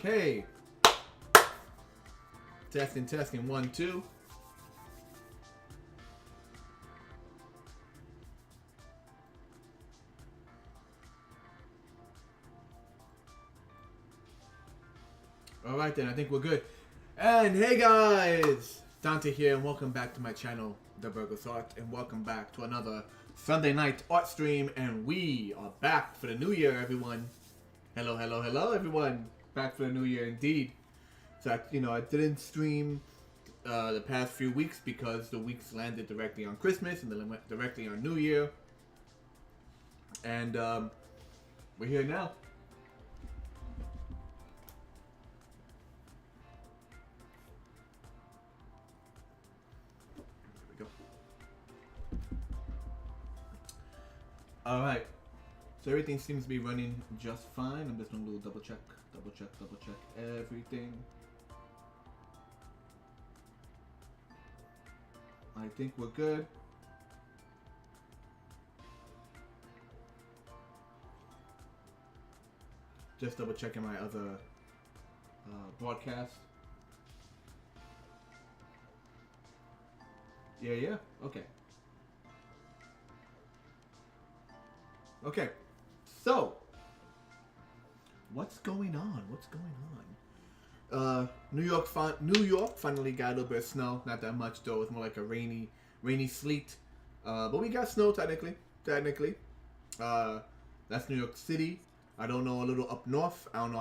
Okay. Testing, testing. 1, 2. Alright then, I think we're good. And hey guys! Dante here, and welcome back to my channel, The Burgos Art, and welcome back to another Sunday night art stream, and we are back for the new year, everyone. Hello, hello, hello, everyone. Back for the new year, indeed. So, I didn't stream the past few weeks because the weeks landed directly on Christmas and then directly on New Year. And we're here now. There we go. Alright. So everything seems to be running just fine. I'm just going to do a double check everything. I think we're good. Just double checking my other broadcast. Yeah, okay. Okay, so what's going on? New York finally got a little bit of snow. Not that much though. It's more like a rainy sleet. But we got snow technically. That's New York City. I don't know a little up north. I don't know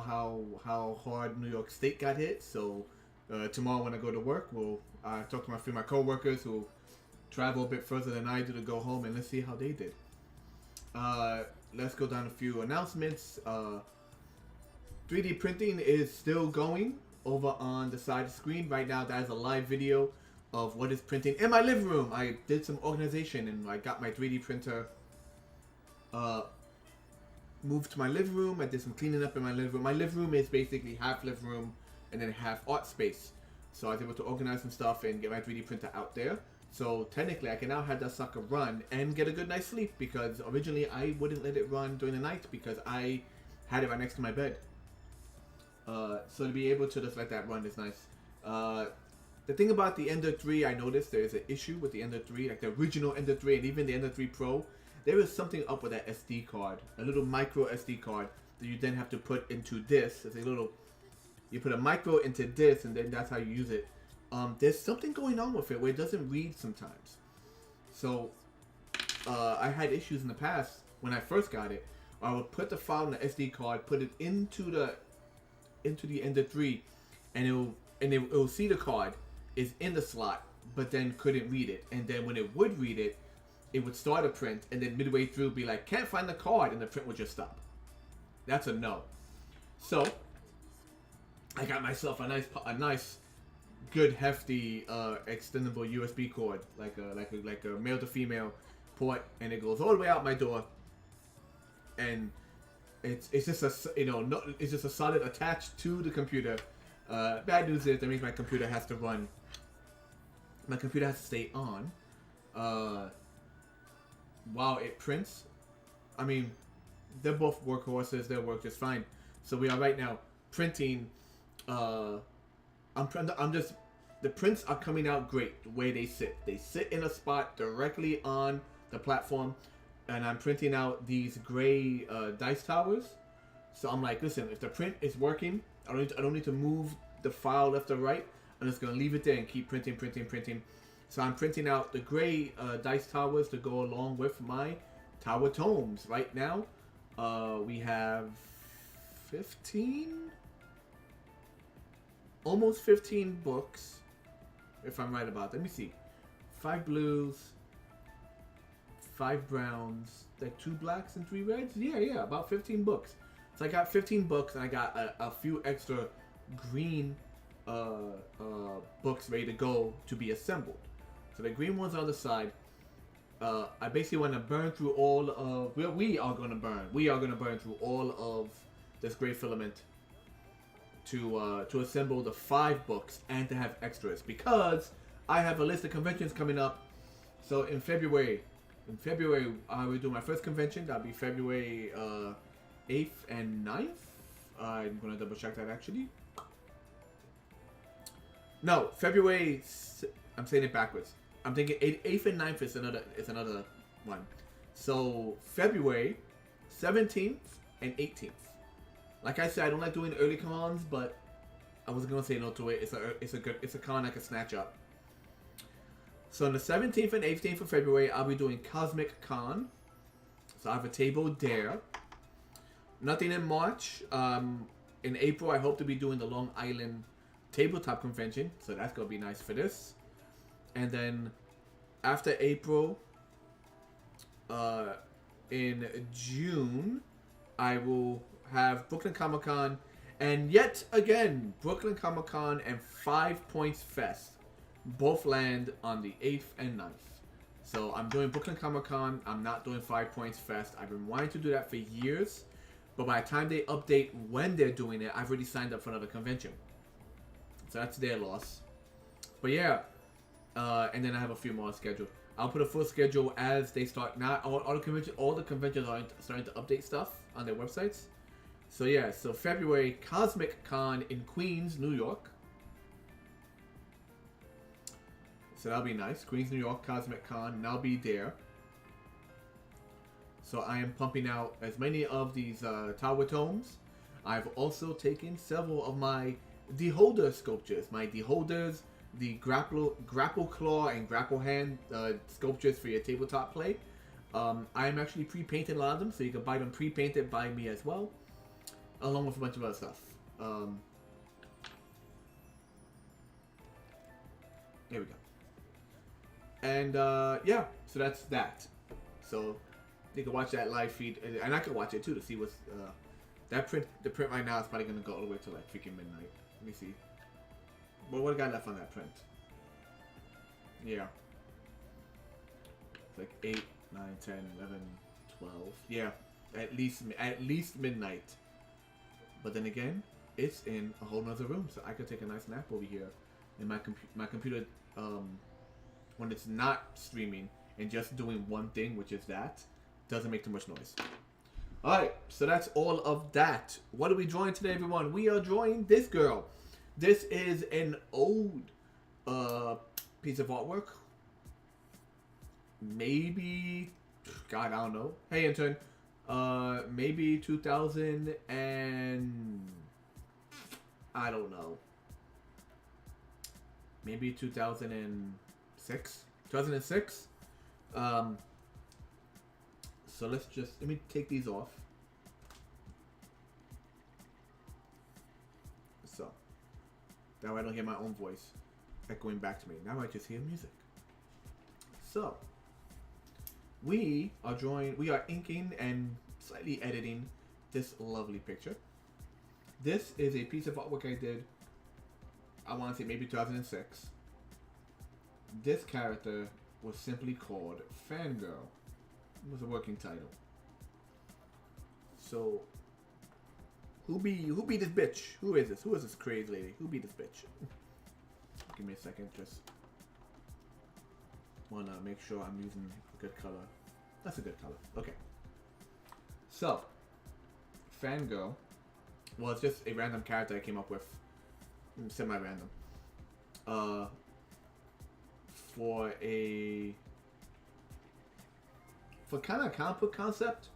how hard New York State got hit. So tomorrow when I go to work, I talk to a few of my coworkers who travel a bit further than I do to go home, and let's see how they did. Let's go down a few announcements. 3D printing is still going over on the side of the screen. Right now, that is a live video of what is printing in my living room. I did some organization and I got my 3D printer moved to my living room. I did some cleaning up in my living room. My living room is basically half living room and then half art space. So I was able to organize some stuff and get my 3D printer out there. So technically I can now have that sucker run and get a good night's sleep, because originally I wouldn't let it run during the night because I had it right next to my bed. So to be able to just let that run is nice. The thing about the Ender 3, I noticed there is an issue with the Ender 3, like the original Ender 3 and even the Ender 3 Pro. There is something up with that SD card, a little micro SD card that you then have to put into this. It's a little, you put a micro into this and then that's how you use it. There's something going on with it where it doesn't read sometimes. So I had issues in the past when I first got it. I would put the file in the SD card, put it into the Ender 3, and it will see the card is in the slot, but then couldn't read it. And then when it would read it, it would start a print, and then midway through be like, can't find the card, and the print would just stop. That's a no. So I got myself a nice good hefty extendable USB cord, like a male to female port, and it goes all the way out my door, and it's just it's just a solid attached to the computer. Bad news is that means my computer has to run. My computer has to stay on while it prints. I mean, they're both workhorses. They work just fine. So we are right now printing. The prints are coming out great the way they sit. They sit in a spot directly on the platform, and I'm printing out these gray dice towers. So I'm like, listen, if the print is working, I don't need to move the file left or right. I'm just gonna leave it there and keep printing. So I'm printing out the gray dice towers to go along with my tower tomes. Right now, we have 15. Almost 15 books, if I'm right about that. Let me see. 5 blues, 5 browns, like 2 blacks and 3 reds. Yeah, about 15 books. So I got 15 books, and I got a few extra green books ready to go to be assembled. So the green ones on the side. I basically want to burn through all of. We are going to burn through all of this gray filament to assemble the 5 books and to have extras, because I have a list of conventions coming up. So in February I will do my first convention. That'll be February 8th and 9th. I'm gonna double check that actually. No, February. I'm saying it backwards. I'm thinking 8th and 9th is another one. So February 17th and 18th. Like I said, I don't like doing early cons, but I wasn't gonna say no to it. It's a con I can snatch up. So on the 17th and 18th of February, I'll be doing Cosmic Con. So I have a table there. Nothing in March. In April, I hope to be doing the Long Island Tabletop Convention. So that's gonna be nice for this. And then after April, in June, I will have Brooklyn Comic Con, and yet again, Brooklyn Comic Con and 5 Points Fest both land on the 8th and 9th. So I'm doing Brooklyn Comic Con, I'm not doing 5 Points Fest. I've been wanting to do that for years, but by the time they update when they're doing it, I've already signed up for another convention. So that's their loss. But yeah, and then I have a few more scheduled. I'll put a full schedule as they start. Now all the conventions are starting to update stuff on their websites. So yeah, so February, Cosmic Con in Queens, New York. So that'll be nice. Queens, New York, Cosmic Con, and I'll be there. So I am pumping out as many of these Tower Tomes. I've also taken several of my Deholder sculptures. My Deholders, the grapple claw and grapple hand sculptures for your tabletop play. I'm actually pre-painting a lot of them, so you can buy them pre-painted by me as well, along with a bunch of other stuff. There we go. And yeah, so that's that. So you can watch that live feed, and I can watch it too to see what's that print. The print right now is probably gonna go all the way to like freaking midnight. Let me see. Well, what I got left on that print? Yeah. It's like 8, 9, 10, 11, 12. Yeah. At least midnight. But then again, it's in a whole nother room, so I could take a nice nap over here. And my computer, when it's not streaming and just doing one thing, which is that, doesn't make too much noise. Alright, so that's all of that. What are we drawing today, everyone? We are drawing this girl. This is an old piece of artwork. Maybe, God, I don't know. Hey, intern. Maybe 2000 and I don't know. Maybe 2006. 2006. So let me take these off. So that way I don't hear my own voice echoing back to me. Now I just hear music. So we are inking and slightly editing this lovely picture. This is a piece of artwork I did, I want to say maybe 2006. This character was simply called Fangirl. It was a working title. So who be this bitch? Who is this? Who is this crazy lady? Who be this bitch? Give me a second, just wanna make sure I'm using a good color. That's a good color. Okay. So, Fangirl was just a random character I came up with, semi-random, for kind of a comic book concept.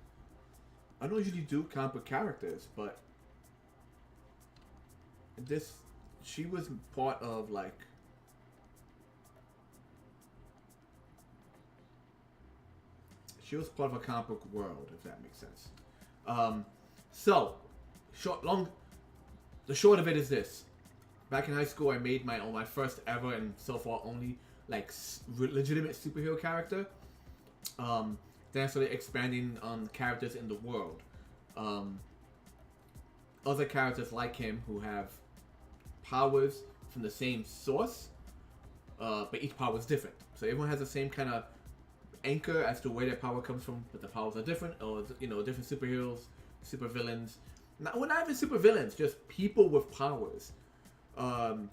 I don't usually do comic book characters, but she was part of like a comic book world, if that makes sense. So, the short of it is this. Back in high school, I made my first ever and so far only like legitimate superhero character. Then I started expanding on characters in the world. Other characters like him who have powers from the same source, but each power is different. So everyone has the same kind of anchor as to where their power comes from, but the powers are different, or different superheroes, supervillains. Not even supervillains, just people with powers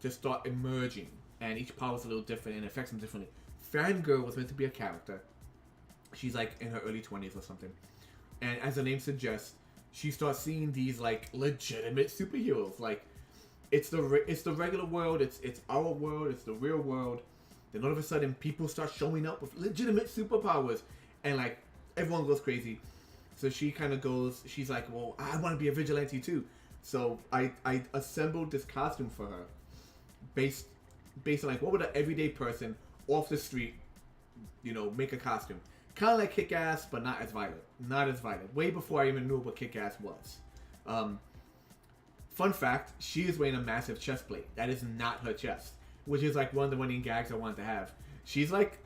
just start emerging, and each power is a little different and affects them differently. Fangirl was meant to be a character. She's like in her early 20s or something, and as the name suggests, she starts seeing these like legitimate superheroes. Like it's the regular world, it's our world, it's the real world. Then all of a sudden, people start showing up with legitimate superpowers, and like everyone goes crazy. So she kind of goes. She's like, "Well, I want to be a vigilante too." So I assembled this costume for her, based based on like what would an everyday person off the street, make a costume. Kind of like Kick Ass, but not as violent. Not as violent. Way before I even knew what Kick Ass was. Um, Fun fact: she is wearing a massive chest plate. That is not her chest, which is like one of the running gags I wanted to have. She's like,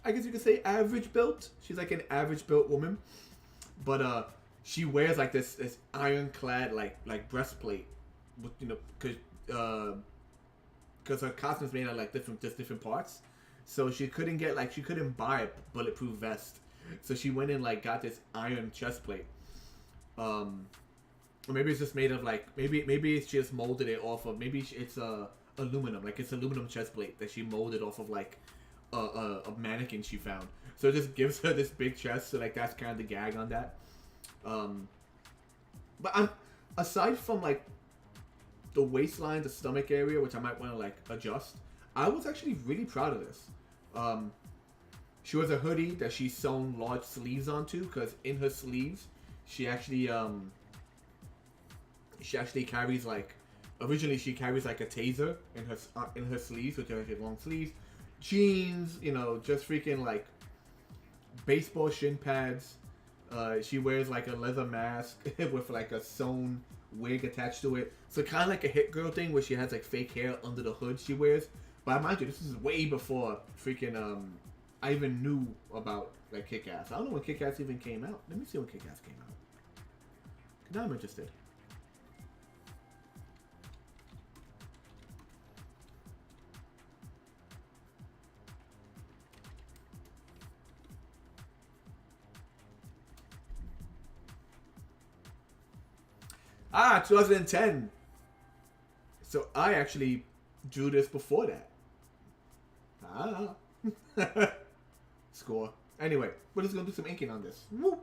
I guess you could say average built. She's like an average built woman, but she wears like this ironclad like breastplate, with, because her costume's made out of like different parts. So she couldn't buy a bulletproof vest. So she went and like got this iron chest plate. Or maybe it's just made of like maybe it's just molded it off of it's aluminum, like it's aluminum chest plate that she molded off of like a mannequin she found. So it just gives her this big chest. So like that's kind of the gag on that. But I'm aside from like the waistline, the stomach area, which I might want to like adjust, I was actually really proud of this. She was a hoodie that she sewn large sleeves onto, because in her sleeves she actually carries like, originally she carries like a taser in her sleeves, which are like long sleeves, jeans, just freaking like baseball shin pads. She wears like a leather mask with like a sewn wig attached to it. So kind of like a hit girl thing where she has like fake hair under the hood she wears. But mind you, this is way before freaking I even knew about like Kick Ass. I don't know when Kick Ass even came out. Let me see when Kick Ass came out. Now I'm interested. Ah, 2010. So I actually drew this before that. Ah. Score. Anyway, we're just gonna do some inking on this. Woo!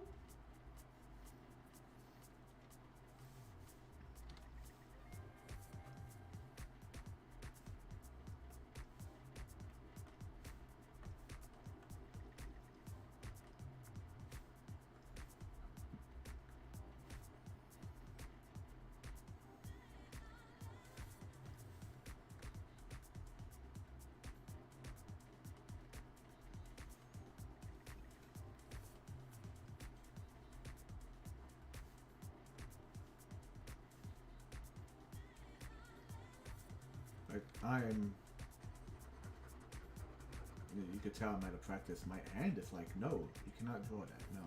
Like, I am... You could tell I'm out of practice. My hand is like, no, you cannot draw that, no.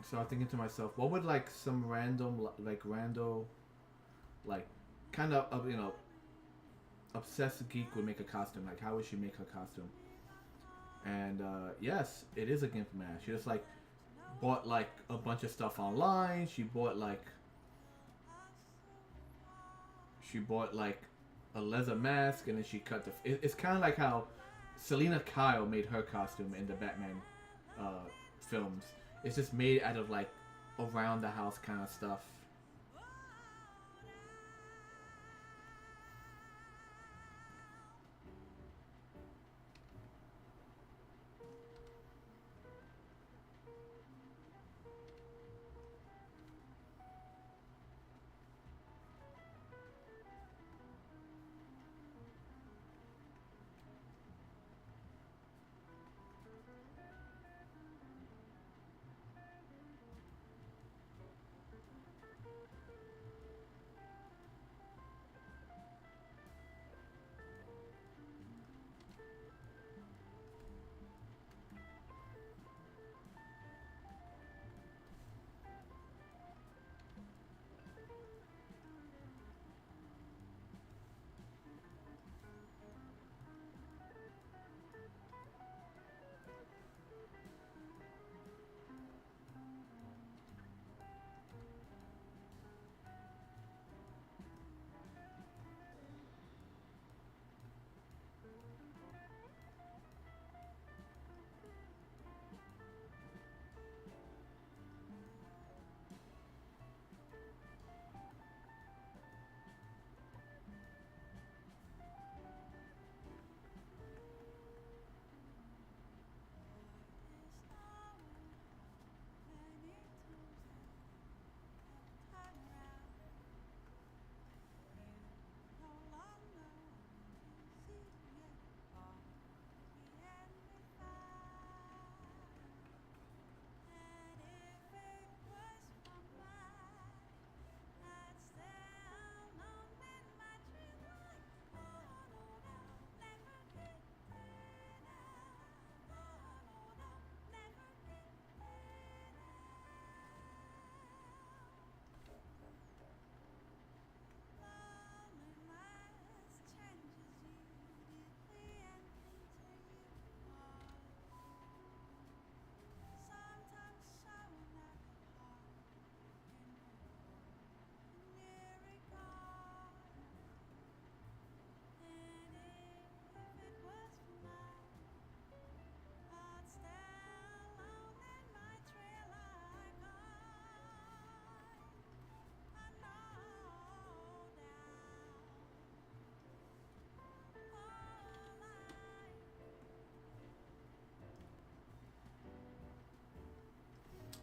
So I was thinking to myself, what would like some random, like rando, like kind of obsessed geek would make a costume? Like how would she make her costume? And yes, it is a gimp mask. She just like bought like a bunch of stuff online. She bought like a leather mask, and then she cut the. It's kind of like how Selena Kyle made her costume in the Batman films. It's just made out of like around the house kind of stuff.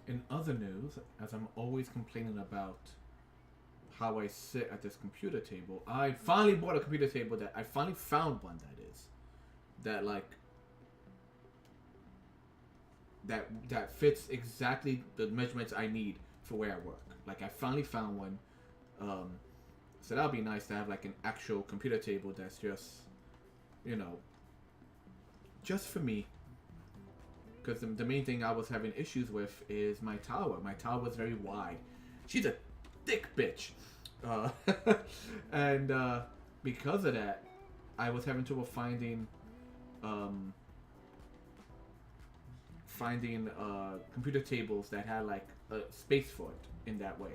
In other news, as I'm always complaining about how I sit at this computer table, I finally bought a computer table that I finally found one that like that fits exactly the measurements I need for where I work. Like I finally found one. So that'll be nice to have like an actual computer table that's just, you know, just for me. Because the main thing I was having issues with is my tower. My tower was very wide. She's a thick bitch. And because of that, I was having trouble finding computer tables that had like a space for it in that way.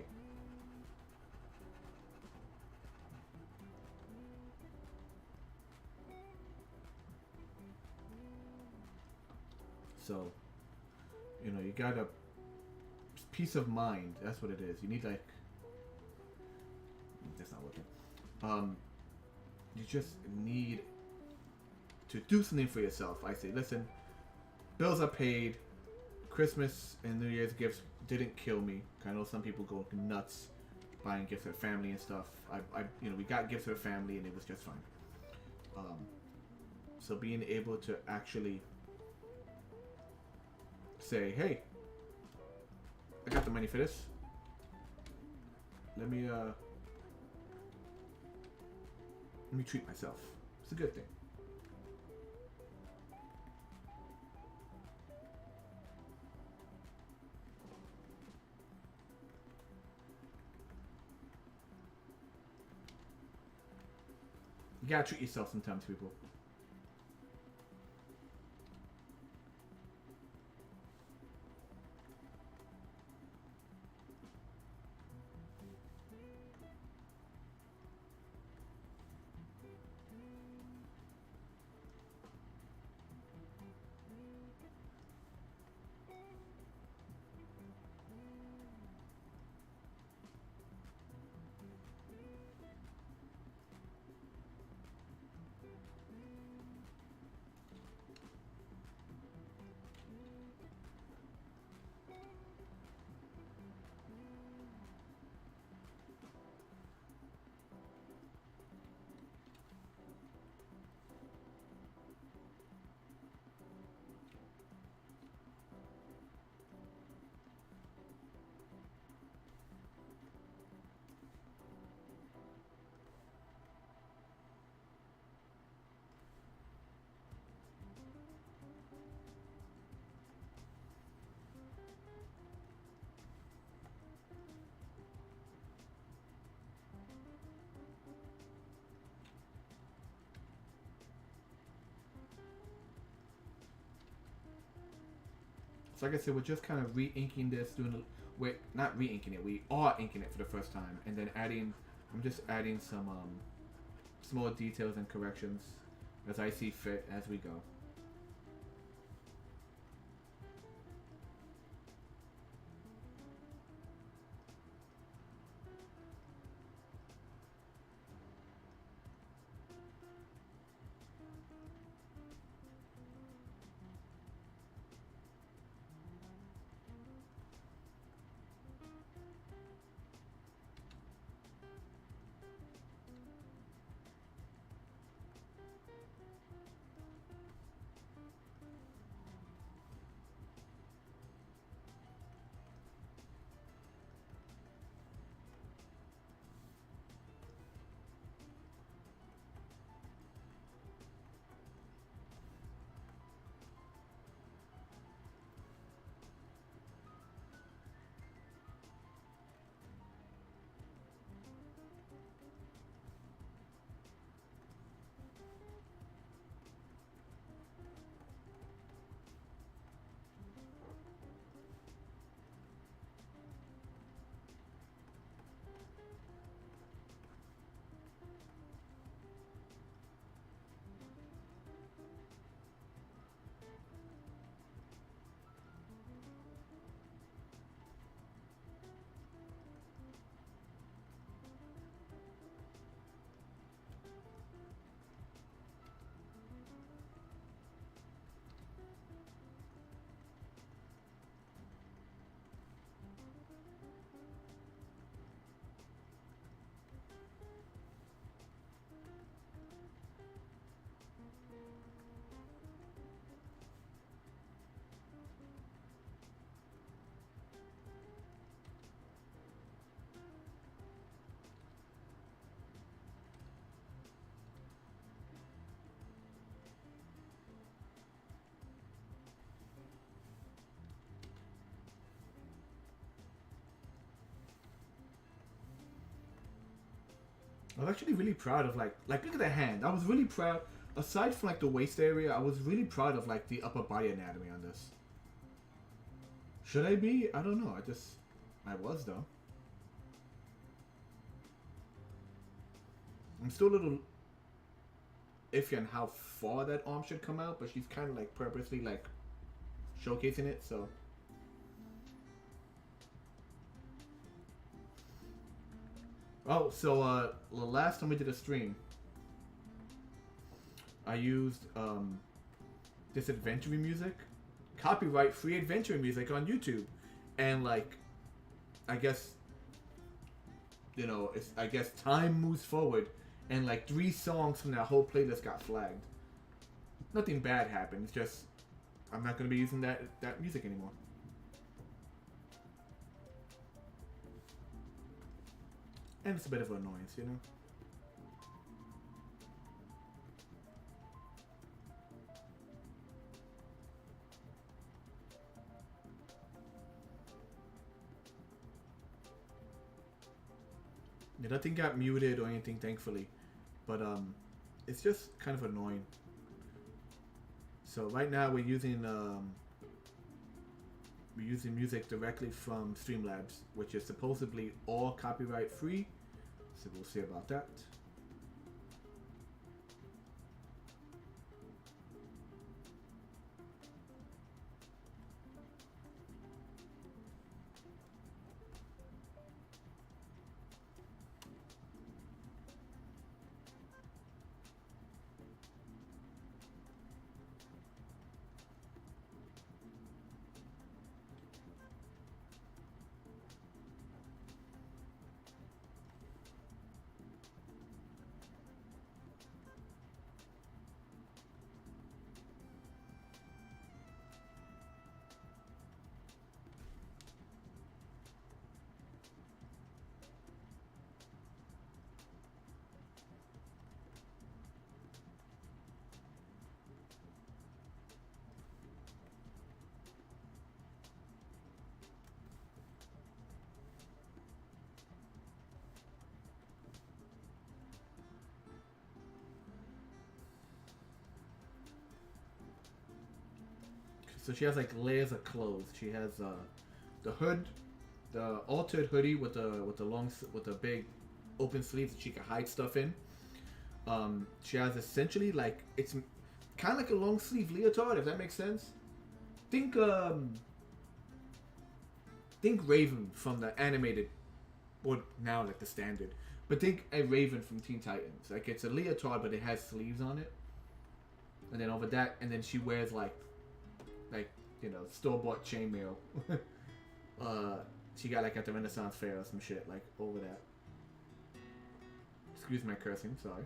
So, you know, you got a peace of mind. That's what it is. You need like, that's not working. You just need to do something for yourself. I say, listen, bills are paid. Christmas and New Year's gifts didn't kill me. I know some people go nuts buying gifts for family and stuff. We got gifts for family and it was just fine. So being able to actually say, hey, I got the money for this. Let me treat myself. It's a good thing. You gotta treat yourself sometimes, people. So like I said, we're just kind of re-inking this, we're not re-inking it, we are inking it for the first time, and then I'm just adding some small details and corrections as I see fit as we go. I was actually really proud of like look at the hand. I was really proud. Aside from like the waist area, I was really proud of like the upper body anatomy on this. Should I be? I don't know. I was though. I'm still a little iffy on how far that arm should come out, but she's kind of like purposely like showcasing it, so. Oh, so the last time we did a stream, I used this adventure music, copyright free adventure music on YouTube, and like, I guess, you know, I guess time moves forward, and like 3 songs from that whole playlist got flagged. Nothing bad happened. It's just I'm not gonna be using that music anymore. And it's a bit of an annoyance, you know? Yeah, nothing got muted or anything, thankfully. But it's just kind of annoying. So right now we're using music directly from Streamlabs, which is supposedly all copyright free. So we'll see about that. So she has like layers of clothes. She has the hood, the altered hoodie with the big open sleeves that she can hide stuff in. She has essentially like it's kind of like a long sleeve leotard, if that makes sense. Think Raven from the animated, or now like the standard. But think a Raven from Teen Titans. Like it's a leotard, but it has sleeves on it. And then over that, and then she wears like store-bought chainmail. She got like at the Renaissance Fair or some shit like over that. Excuse my cursing, sorry.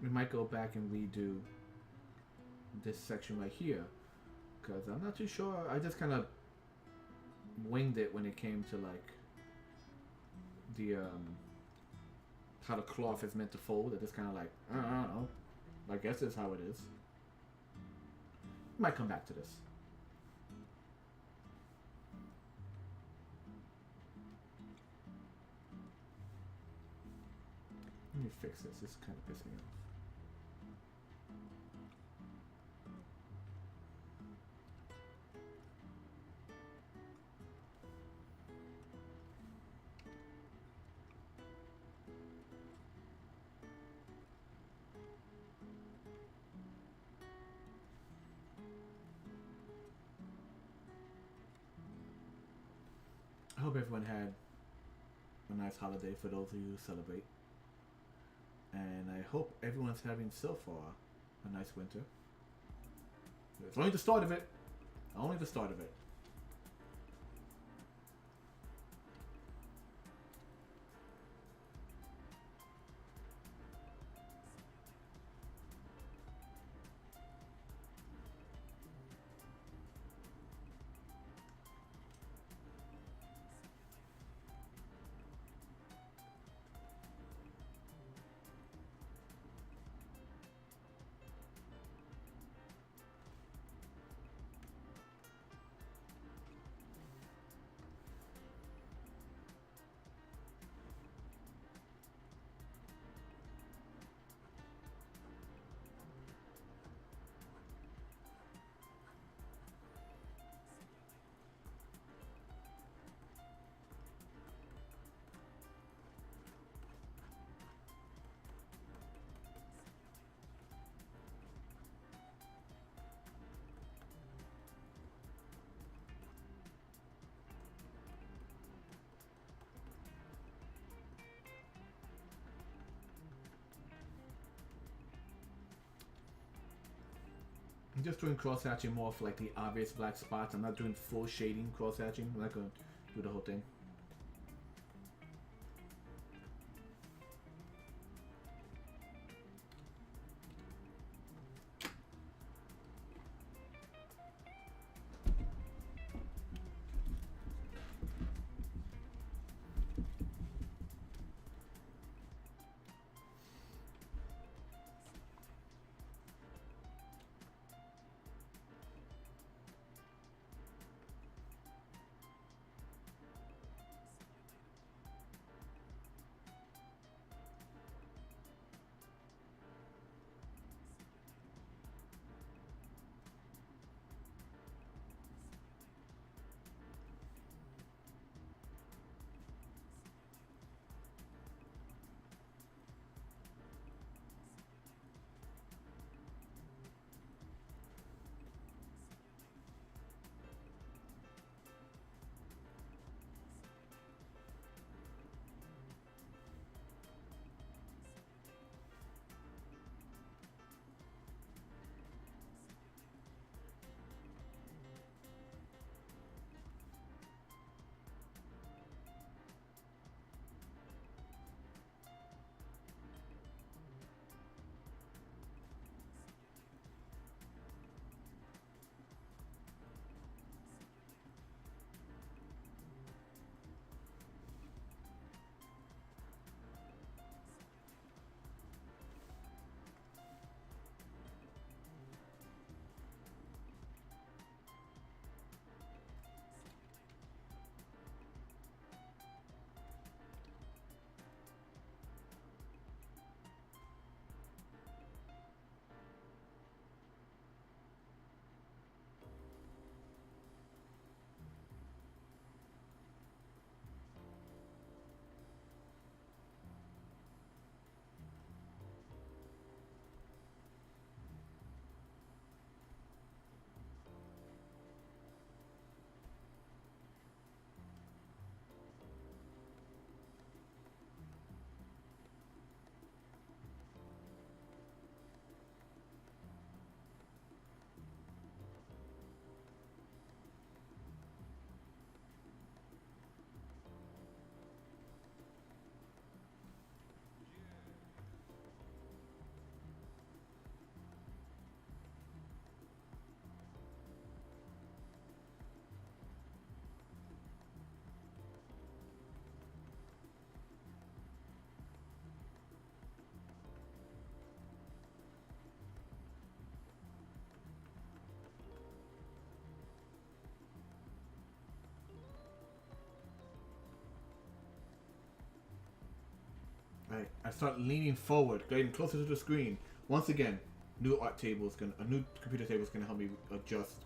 We might go back and redo this section right here, because I'm not too sure. I just kind of winged it when it came to like the how the cloth is meant to fold. I just kind of like I don't know. I guess that's how it is. Might come back to this. Let me fix this. This kind of pissed me off. I hope everyone had a nice holiday for those of you who celebrate. And I hope everyone's having so far a nice winter. It's only the start of it. Only the start of it. just doing cross hatching more for like the obvious black spots. I'm not doing full shading cross hatching. I'm not gonna do the whole thing. Right, I start leaning forward, getting closer to the screen. Once again, new computer table is gonna help me adjust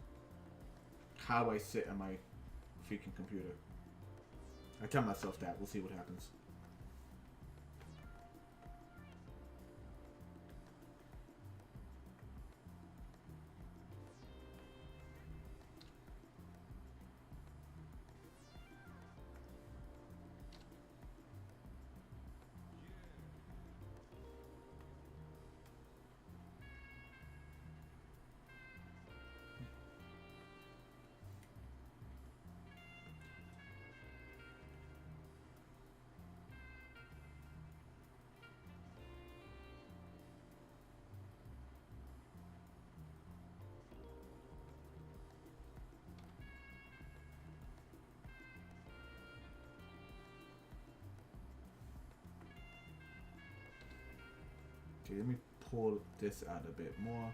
how I sit on my freaking computer. I tell myself that. We'll see what happens. Okay, let me pull this out a bit more.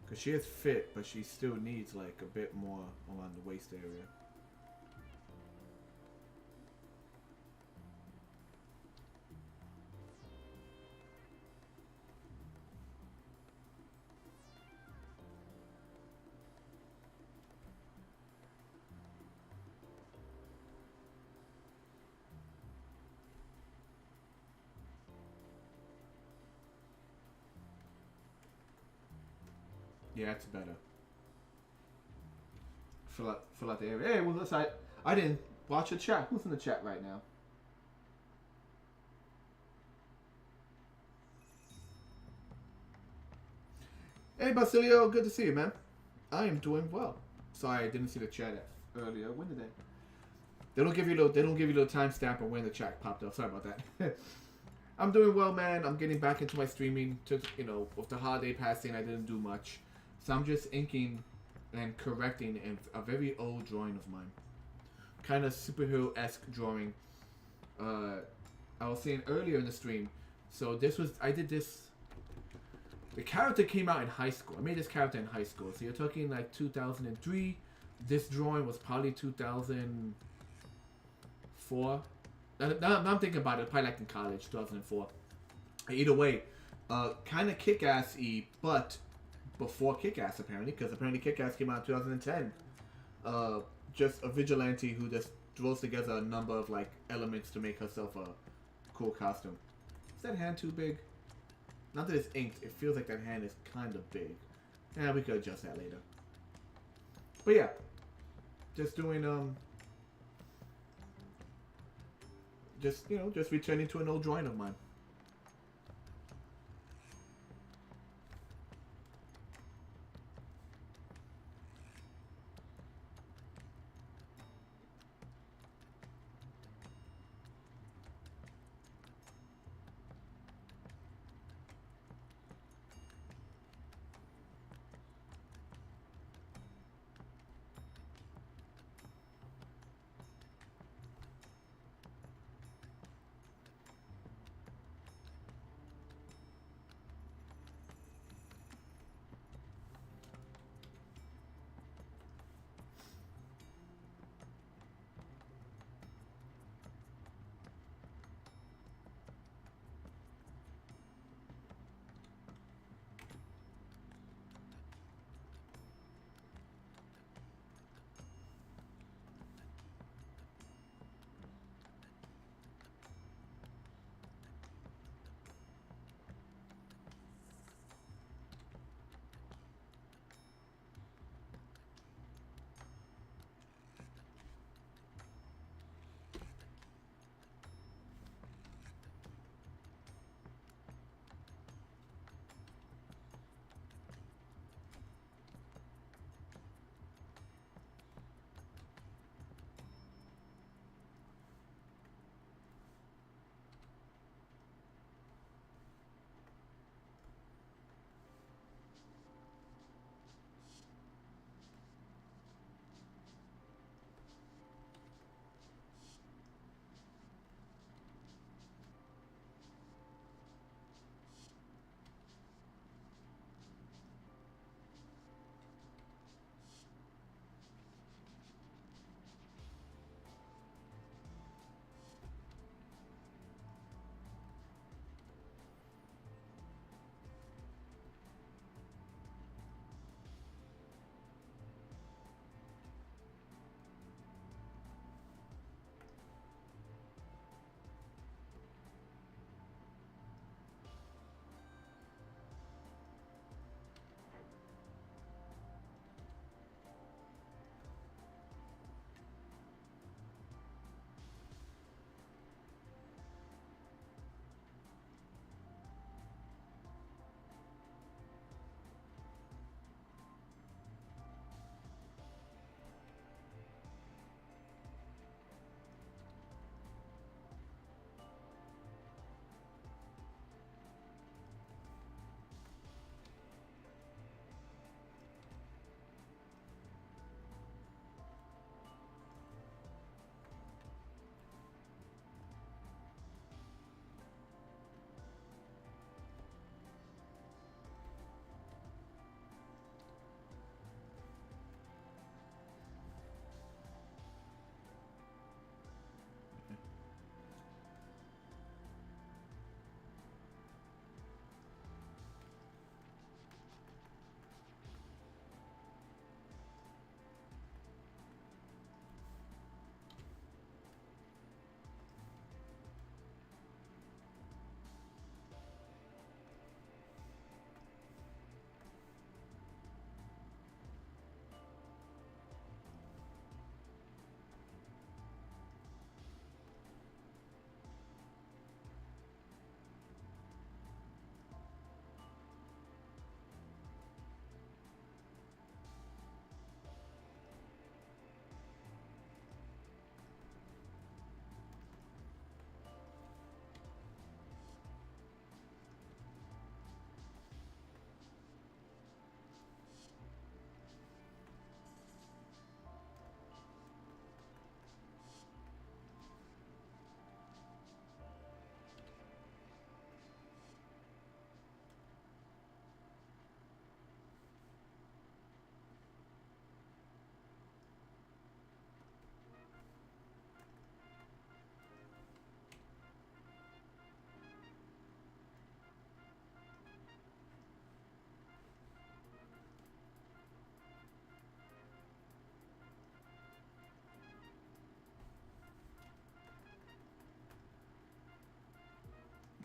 Because she is fit, but she still needs like a bit more around the waist area. Yeah, that's better. Fill out the area. Hey, well, listen, I didn't watch the chat. Who's in the chat right now? Hey Basilio, good to see you, man. I am doing well. Sorry, I didn't see the chat earlier. When did they? They don't give you the timestamp of when the chat popped up. Sorry about that. I'm doing well, man. I'm getting back into my streaming. With the holiday passing, I didn't do much, so I'm just inking and correcting a very old drawing of mine, kind of superhero-esque drawing. I was saying earlier in the stream. So I did this. The character came out in high school. I made this character in high school. So you're talking like 2003. This drawing was probably 2004. Now I'm thinking about it, probably like in college, 2004. Either way, kind of Kick-Ass-y, but before Kick-Ass apparently, because apparently Kick-Ass came out in 2010. Just a vigilante who just throws together a number of like elements to make herself a cool costume. Is that hand too big? Not that it's inked, it feels like that hand is kind of big. Yeah, we could adjust that later. But yeah, just doing just returning to an old drawing of mine.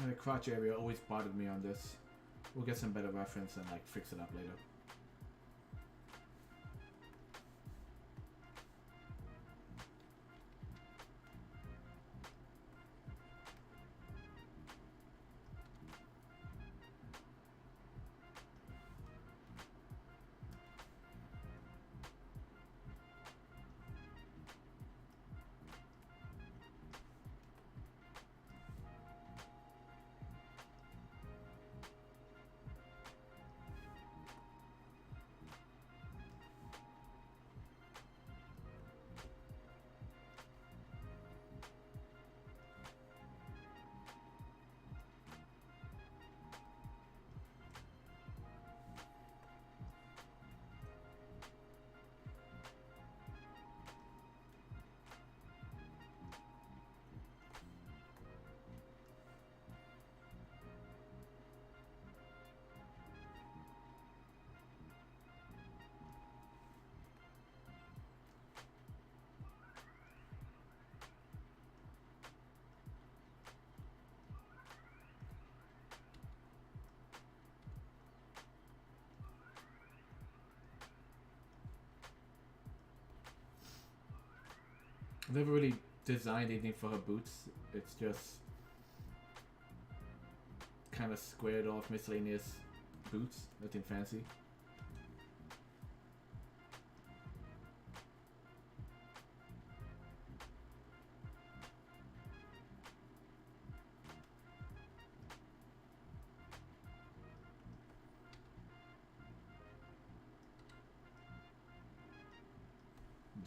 The crotch area always bothered me on this. We'll get some better reference and like fix it up later. I've never really designed anything for her boots. It's just kind of squared off miscellaneous boots. Nothing fancy.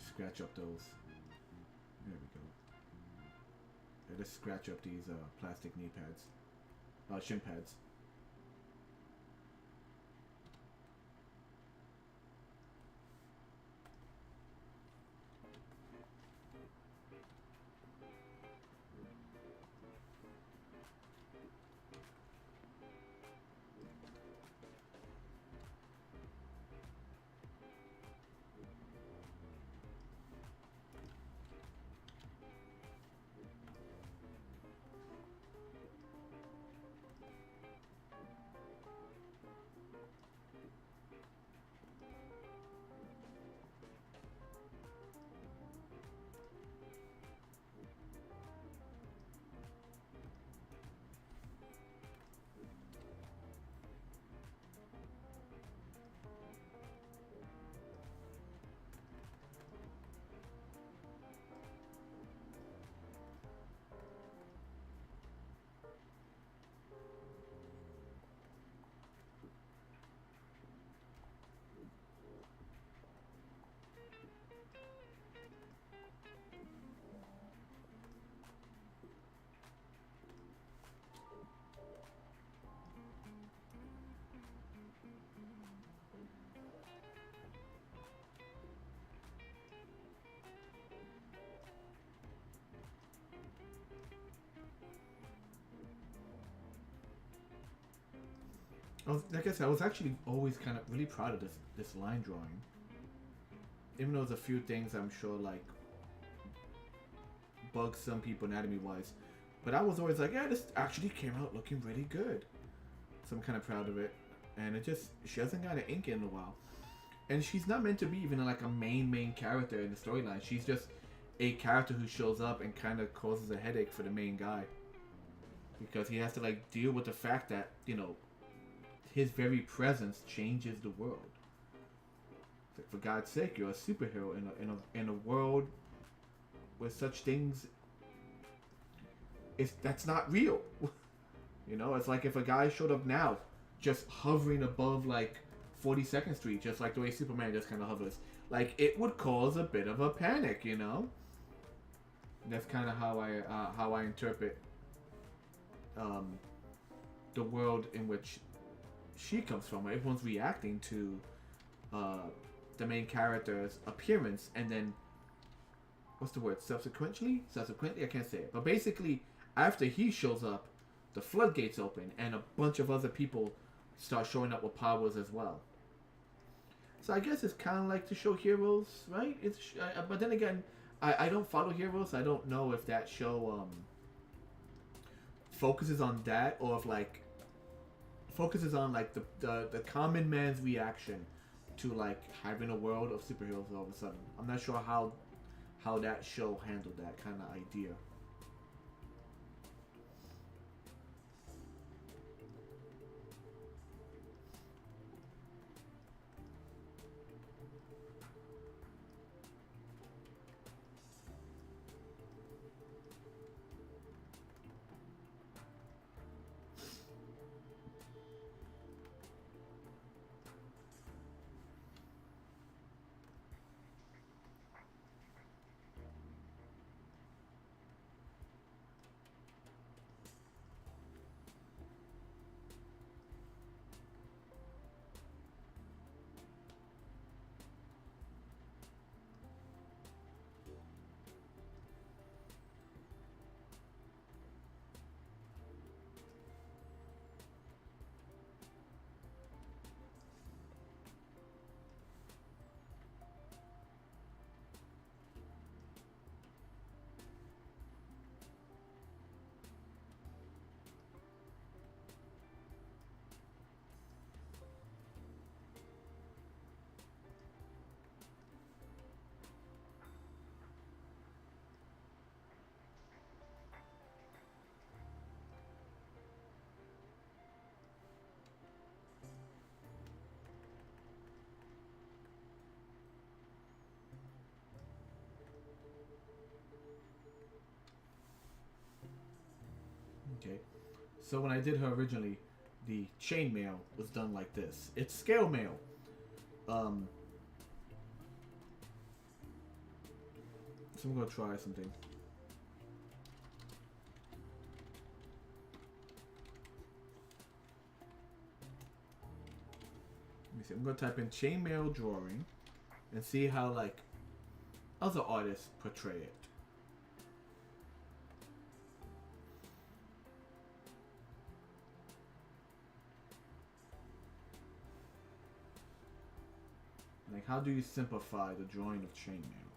Scratch up those. There we go. Yeah, let's scratch up these plastic knee pads. Shin pads. Like I said, I was actually always kind of really proud of this line drawing. Even though there's a few things I'm sure like bug some people anatomy wise, but I was always like, yeah, this actually came out looking really good. So I'm kind of proud of it. And it just, she hasn't got an ink in a while, and she's not meant to be even like a main character in the storyline. She's just a character who shows up and kind of causes a headache for the main guy, because he has to like deal with the fact that, you know, his very presence changes the world. It's like, for God's sake, you're a superhero in a world where such things that's not real. You know, it's like if a guy showed up now, just hovering above like 42nd Street, just like the way Superman just kind of hovers, like it would cause a bit of a panic. You know, that's kind of how I interpret the world in which she comes from. Everyone's reacting to the main character's appearance, and then what's the word? Subsequently, I can't say it, but basically after he shows up, the floodgates open, and a bunch of other people start showing up with powers as well. So I guess it's kind of like to show Heroes, right? But then again, I don't follow Heroes. I don't know if that show focuses on that, or if like focuses on like the common man's reaction to like having a world of superheroes all of a sudden. I'm not sure how that show handled that kind of idea. Okay. So when I did her originally, the chainmail was done like this. It's scale mail. Um, so I'm gonna try something. Let me see. I'm gonna type in chainmail drawing and see how like other artists portray it. Like, how do you simplify the drawing of chainmail?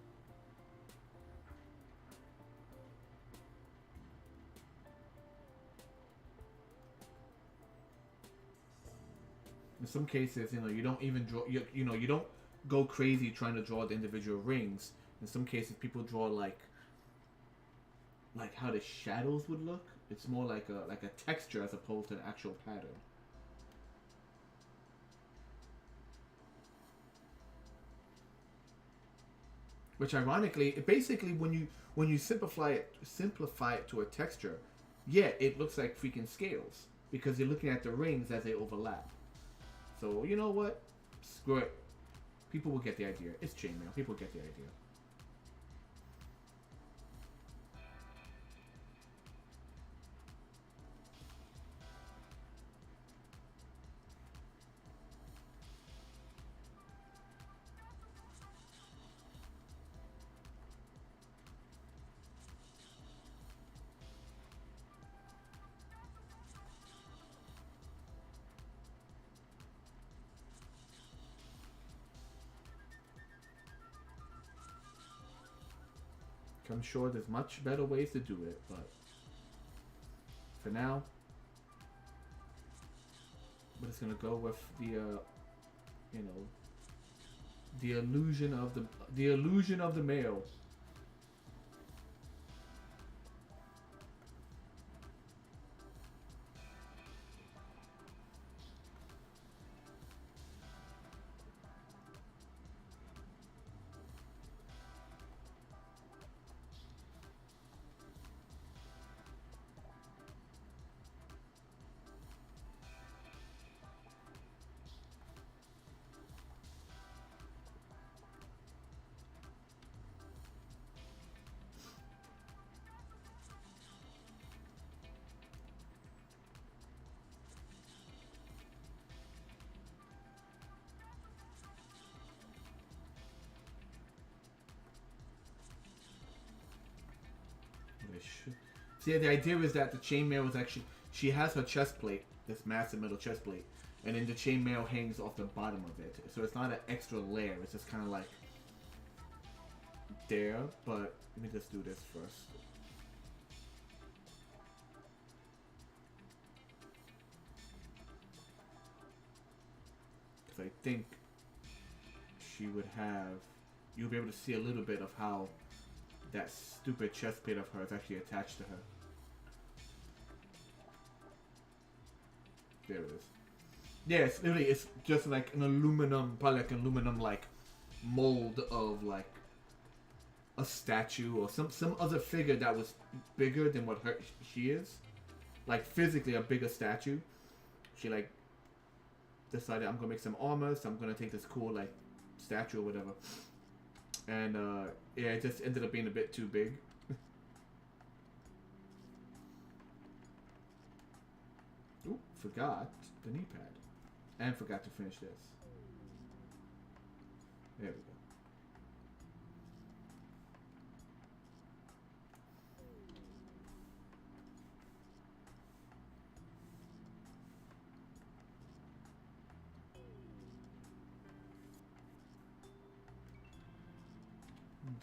In some cases, you don't even draw. You don't go crazy trying to draw the individual rings. In some cases, people draw like how the shadows would look. It's more like a texture as opposed to an actual pattern. Which ironically, basically when you simplify it to a texture, yeah, it looks like freaking scales because you're looking at the rings as they overlap. So you know what? Screw it. People will get the idea. It's chainmail. People get the idea. I'm sure there's much better ways to do it, but for now, we're just gonna go with the illusion of the male. See, the idea is that the chainmail is actually she has her chest plate, this massive metal chest plate, and then the chainmail hangs off the bottom of it. So it's not an extra layer. It's just kind of like there. But let me just do this first. So I think she would have. You'll be able to see a little bit of how that stupid chest plate of hers actually attached to her. There it is. Yeah, it's just like an aluminum, probably like an aluminum like mold of like a statue or some other figure that was bigger than what she is. Like physically a bigger statue. She like decided I'm gonna make some armor, so I'm gonna take this cool like statue or whatever. And yeah, it just ended up being a bit too big. Ooh, forgot the knee pad. And forgot to finish this. There we go.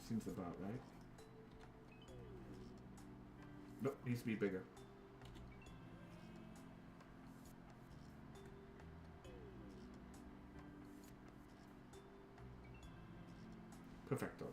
Seems about right. Nope, needs to be bigger. Perfecto.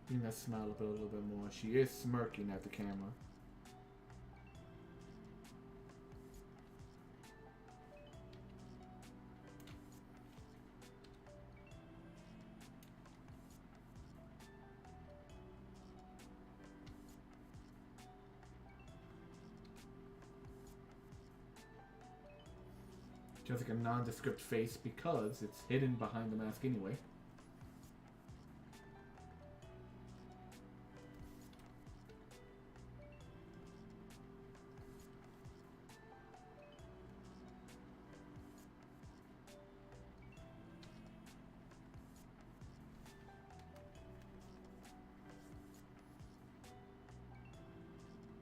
I think let's smile up a little bit more. She is smirking at the camera. She has like a nondescript face because it's hidden behind the mask anyway.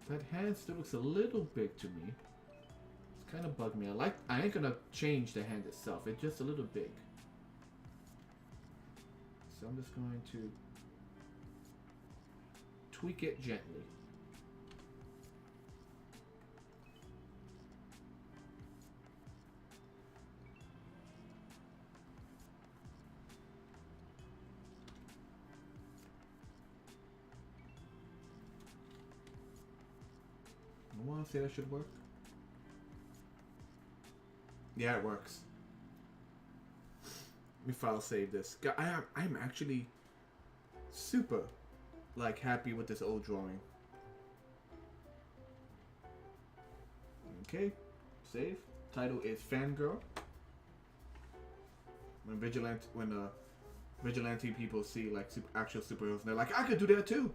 That hand still looks a little big to me. It's kind of bugged me. I ain't gonna change the hand itself. It's just a little big. So I'm just going to tweak it gently. I want to say that should work. Yeah, it works. Let me file save this. I'm actually super like happy with this old drawing. Okay, save. Title is Fangirl. When vigilante people see like actual superheroes, and they're like, I could do that too.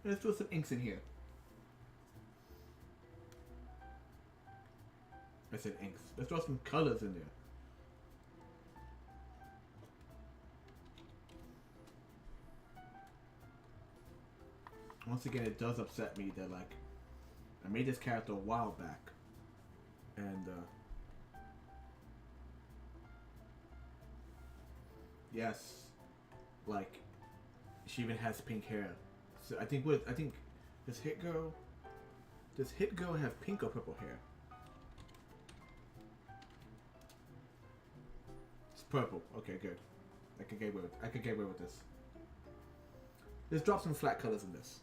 Let's throw some inks in here. I said inks. Let's throw some colors in there. Once again, it does upset me that like I made this character a while back, and Yes, like she even has pink hair. So I think does Hit Girl have pink or purple hair? It's purple. Okay, good. I could get away with this. Let's drop some flat colors in this.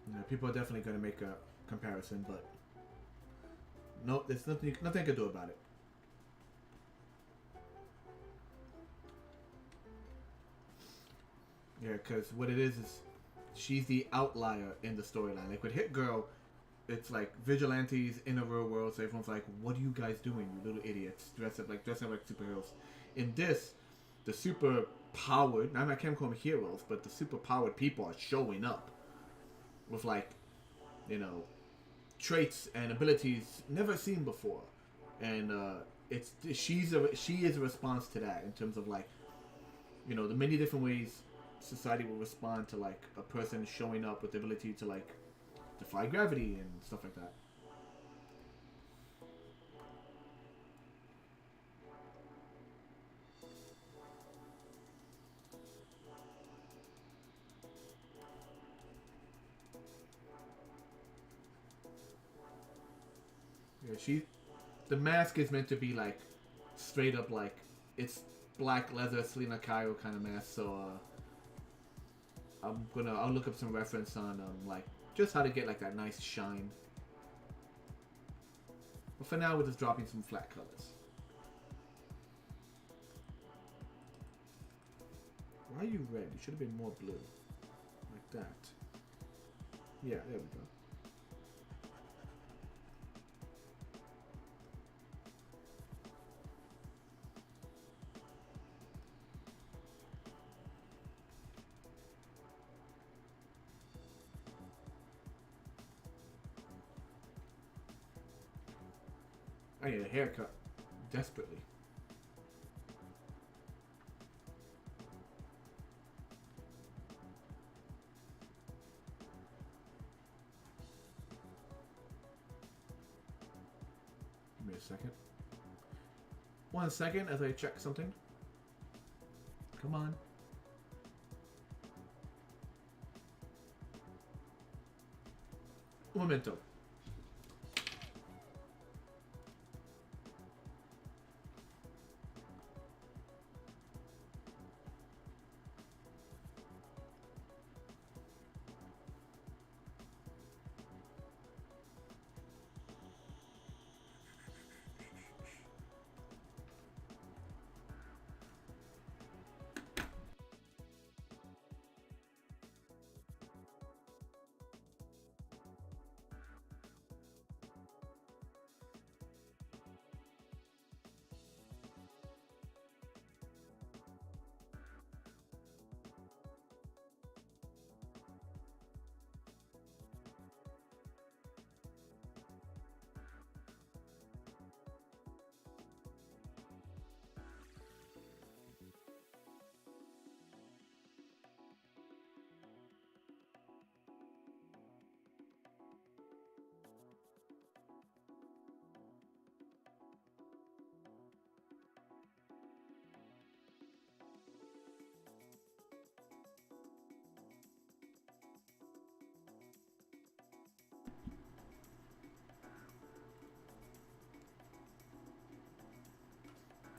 You know, people are definitely going to make a comparison, but no, there's nothing I can do about it. Yeah, because what it is she's the outlier in the storyline. Like with Hit Girl, it's like vigilantes in a real world, so everyone's like, "What are you guys doing, you little idiots? Dressing up like superheroes." In this, the super powered, I can't call them heroes, but the super powered people are showing up with like, you know, traits and abilities never seen before, and she is a response to that in terms of like, you know, the many different ways society will respond to like a person showing up with the ability to like defy gravity and stuff like that. Yeah, the mask is meant to be like straight up like it's black leather Selena Kyle kind of mask. So I'll look up some reference on like just how to get like that nice shine. But for now, we're just dropping some flat colors. Why are you red? You should have been more blue. Like that. Yeah, there we go. I need a haircut. Desperately. Give me a second. 1 second as I check something. Come on. Un momento.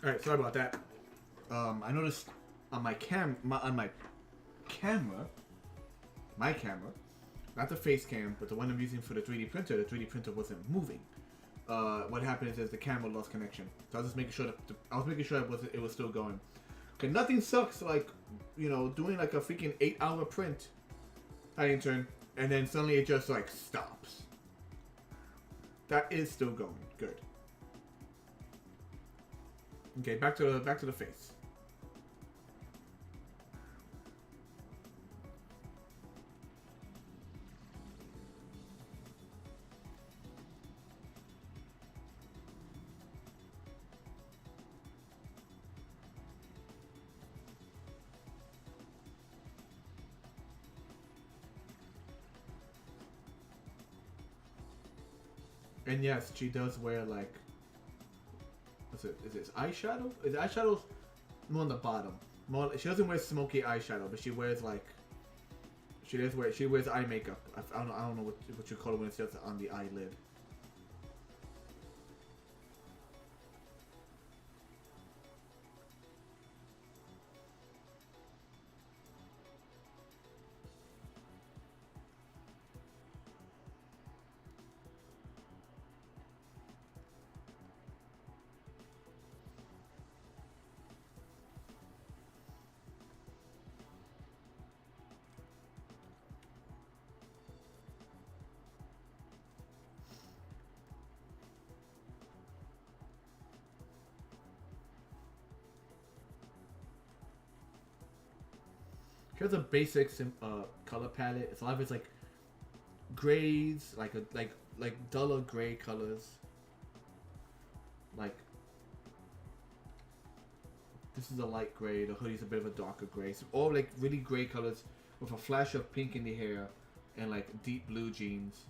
All right, sorry about that. I noticed on my camera, not the face cam, but the one I'm using for the 3D printer, the 3D printer wasn't moving. What happened is the camera lost connection. So I was just making sure it was still going. Okay, nothing sucks like, you know, doing like a freaking 8-hour print. Hi, intern, and then suddenly it just like stops. That is still going. Good. Okay, back to the face. And yes, she does wear like, what's it? Is it eyeshadow? Is eyeshadow more on the bottom? More. She doesn't wear smoky eyeshadow, but she wears like. She wears eye makeup. I don't know what you call it when it's just on the eyelid. Here's a basic color palette. It's a lot of it's like grays, like duller gray colors. Like this is a light gray. The hoodie's a bit of a darker gray. So all like really gray colors with a flash of pink in the hair and like deep blue jeans.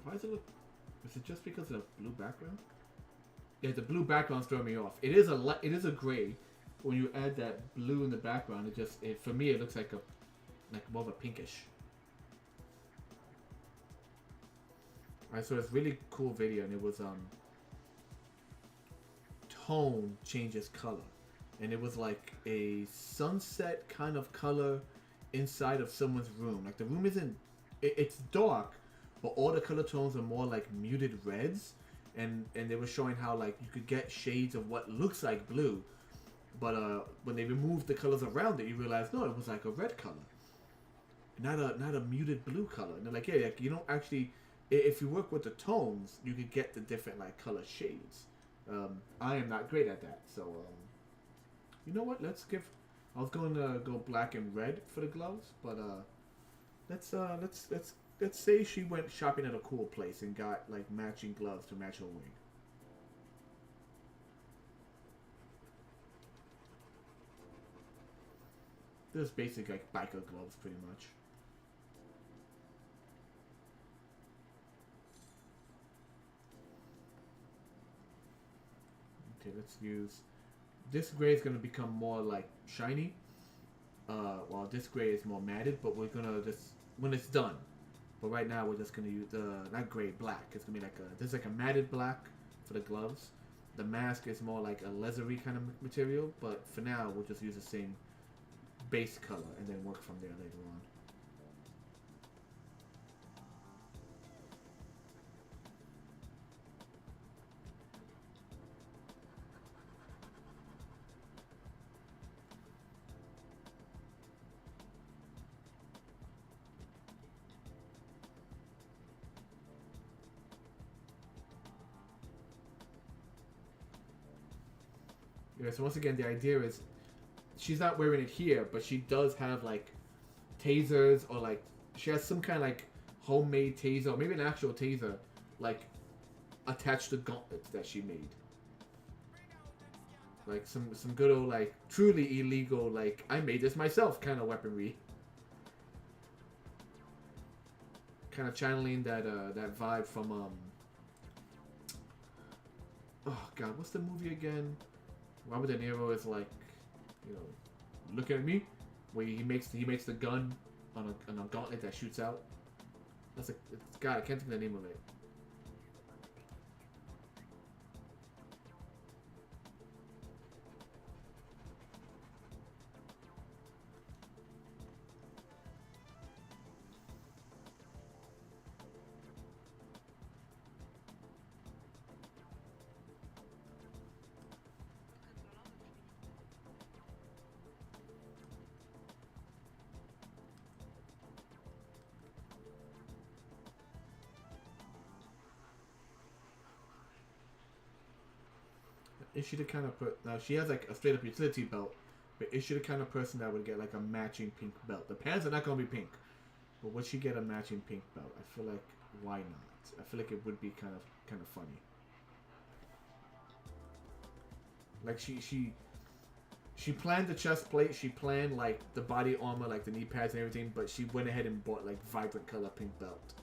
Why does it look? Is it just because of the blue background? Yeah, the blue background's throwing me off. It is a gray. When you add that blue in the background, for me it looks like more of a pinkish. Alright, so it's really cool video, and it was tone changes color, and it was like a sunset kind of color inside of someone's room. Like the room isn't, it's dark, but all the color tones are more like muted reds, and they were showing how like you could get shades of what looks like blue, but when they removed the colors around it, you realize no, it was like a red color, not a muted blue color. And they're like, yeah, like, you don't actually, if you work with the tones, you could get the different like color shades. I am not great at that, so you know what? Let's give. I was going to go black and red for the gloves, but let's say she went shopping at a cool place and got like matching gloves to match her wig. There's basic like biker gloves, pretty much. Okay, let's use. This gray is gonna become more like shiny. While this gray is more matted, but we're gonna just when it's done. But right now we're just gonna use not gray, black. It's gonna be like there's like a matted black for the gloves. The mask is more like a leathery kind of material, but for now we'll just use the same base color and then work from there later on. Yeah, so once again, the idea is she's not wearing it here, but she does have like tasers, or like she has some kind of like homemade taser, or maybe an actual taser, like attached to gauntlets that she made. Like some good old like truly illegal like I made this myself kind of weaponry. Kind of channeling that vibe from oh god, what's the movie again? Robert De Niro is like, you know, look at me, where he makes the gun on a gauntlet that shoots out. That's a God, I can't think of the name of it. Is she the kind of now she has like a straight up utility belt, but is she the kind of person that would get like a matching pink belt? The pants are not gonna be pink, but would she get a matching pink belt? I feel like why not? I feel like it would be kind of funny. Like she planned the chest plate. She planned like the body armor, like the knee pads and everything, but she went ahead and bought like vibrant color pink belt.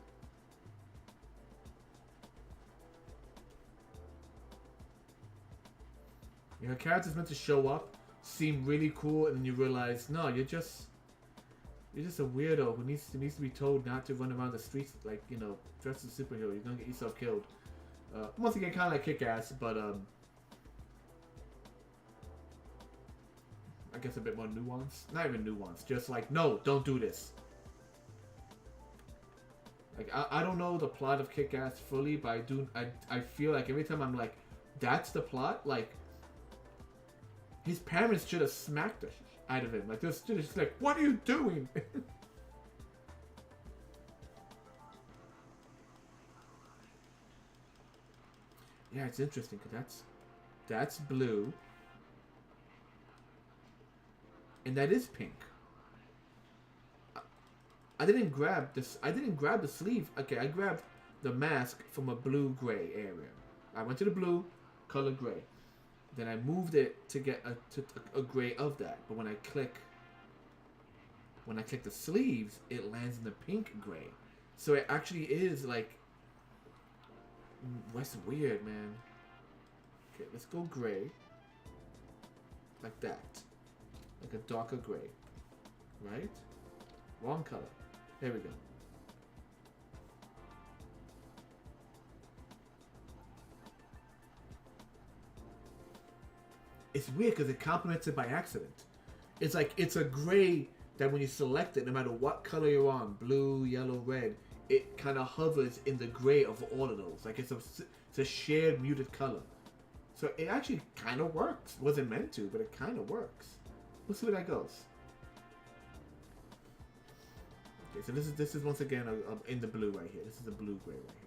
Your character's meant to show up, seem really cool, and then you realize, no, you're just a weirdo who needs to be told not to run around the streets like, you know, dressed as a superhero. You're gonna get yourself killed. Once again, kind of like Kick-Ass, but I guess a bit more nuanced. Not even nuanced, just like, no, don't do this. Like I don't know the plot of Kick-Ass fully, but I feel like every time I'm like, that's the plot, like. His parents should have smacked the out of him. Like, they're just like, what are you doing? Yeah, it's interesting, because that's blue. And that is pink. I didn't grab this. I didn't grab the sleeve. Okay, I grabbed the mask from a blue-gray area. I went to the blue, color gray. Then I moved it to get a gray of that. But when I click the sleeves, it lands in the pink gray. So it actually is like, that's weird, man. Okay, let's go gray. Like that. Like a darker gray. Right? Wrong color. There we go. It's weird because it complements it by accident. It's like, it's a gray that when you select it, no matter what color you're on, blue, yellow, red, it kind of hovers in the gray of all of those. Like it's a shared muted color. So it actually kind of works. Wasn't meant to, but it kind of works. Let's see where that goes. Okay, so this is once again in the blue right here. This is a blue gray right here.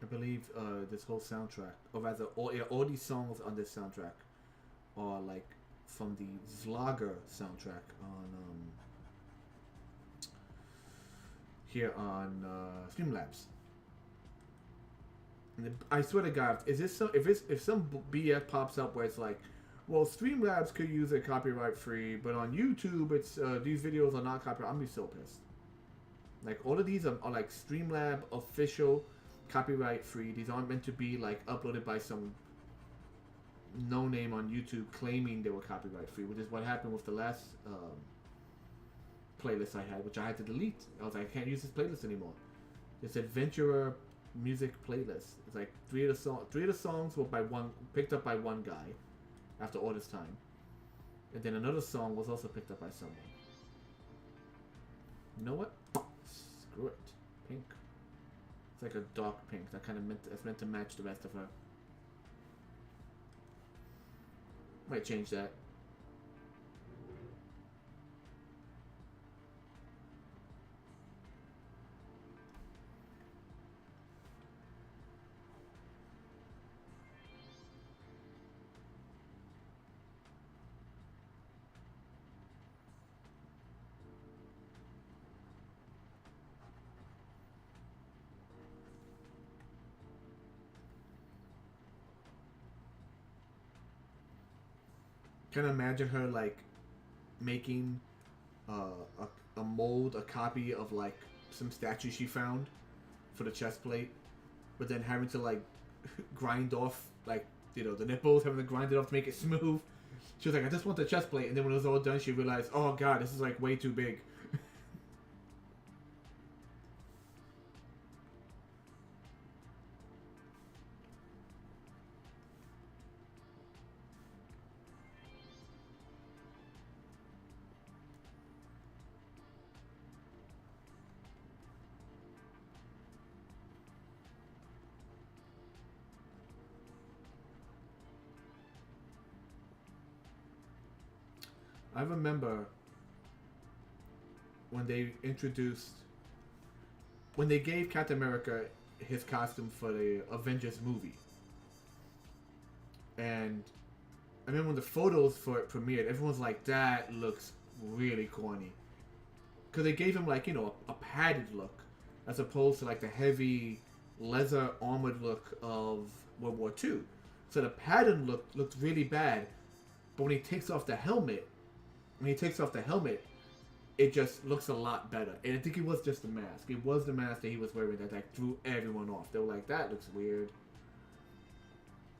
I believe this whole soundtrack, or rather, all these songs on this soundtrack are like from the Vlogger soundtrack on here on Streamlabs. And I swear to God, is this if some BF pops up where it's like, well, Streamlabs could use it copyright free, but on YouTube, it's these videos are not copyright. I'm gonna be so pissed. Like all of these are like Streamlab official. Copyright free. These aren't meant to be like uploaded by some no name on YouTube claiming they were copyright free, which is what happened with the last playlist I had, which I had to delete. I was like, I can't use this playlist anymore. It's Adventurer music playlist. It's like three of the songs were picked up by one guy after all this time, and then another song was also picked up by someone. You know what? Screw it. Pink. It's like a dark pink. That's meant to match the rest of her. Might change that. Can imagine her like making a mold, a copy of like some statue she found for the chest plate, but then having to like grind off like the nipples, having to grind it off to make it smooth. She was like, I just want the chest plate, and then when it was all done, she realized, oh god, this is like way too big. I remember when they introduced, when they gave Captain America his costume for the Avengers movie. And I remember when the photos for it premiered, everyone's like, that looks really corny. Because they gave him like, a padded look as opposed to like the heavy leather armored look of World War II. So the pattern looked really bad. But when he takes off the helmet, it just looks a lot better. And I think it was just the mask. It was the mask that he was wearing that like threw everyone off. They were like, that looks weird.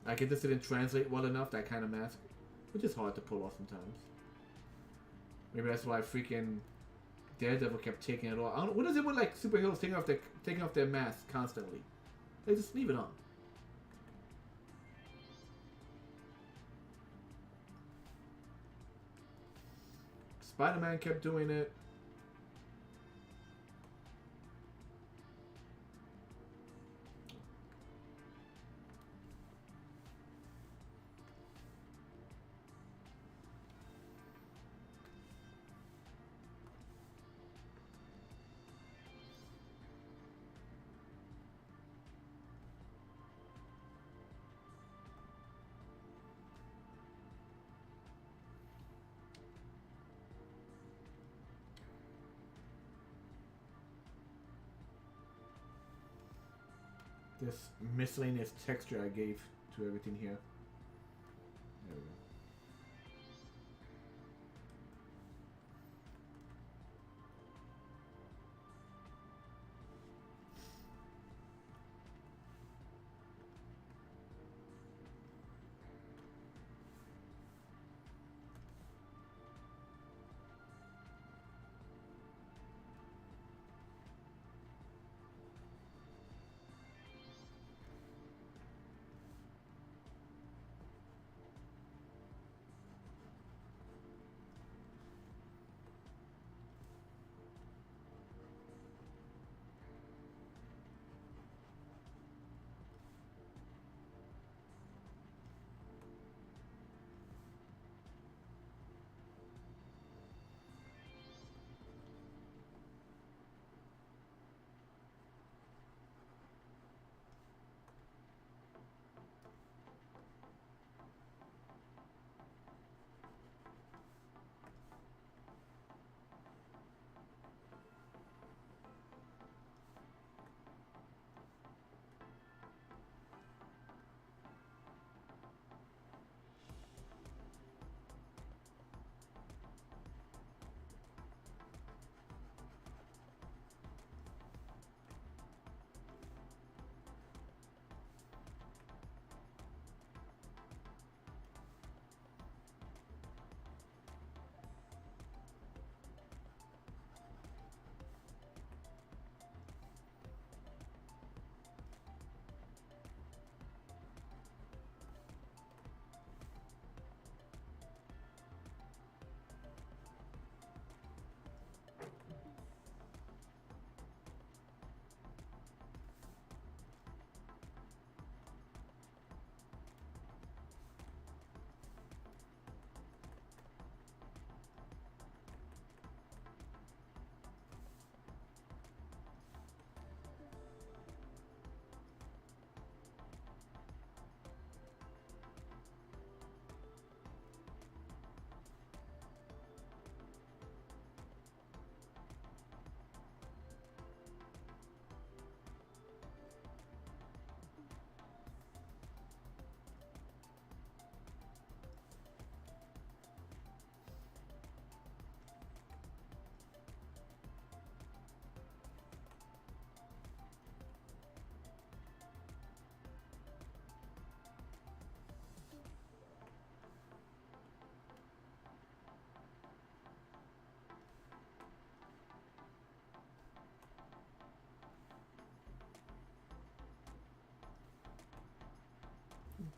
Like it just didn't translate well enough, that kind of mask. Which is hard to pull off sometimes. Maybe that's why freaking Daredevil kept taking it off. I don't know, what is it with like superheroes taking off their masks constantly? They just leave it on. Spider-Man kept doing it. This miscellaneous texture I gave to everything here. There we go.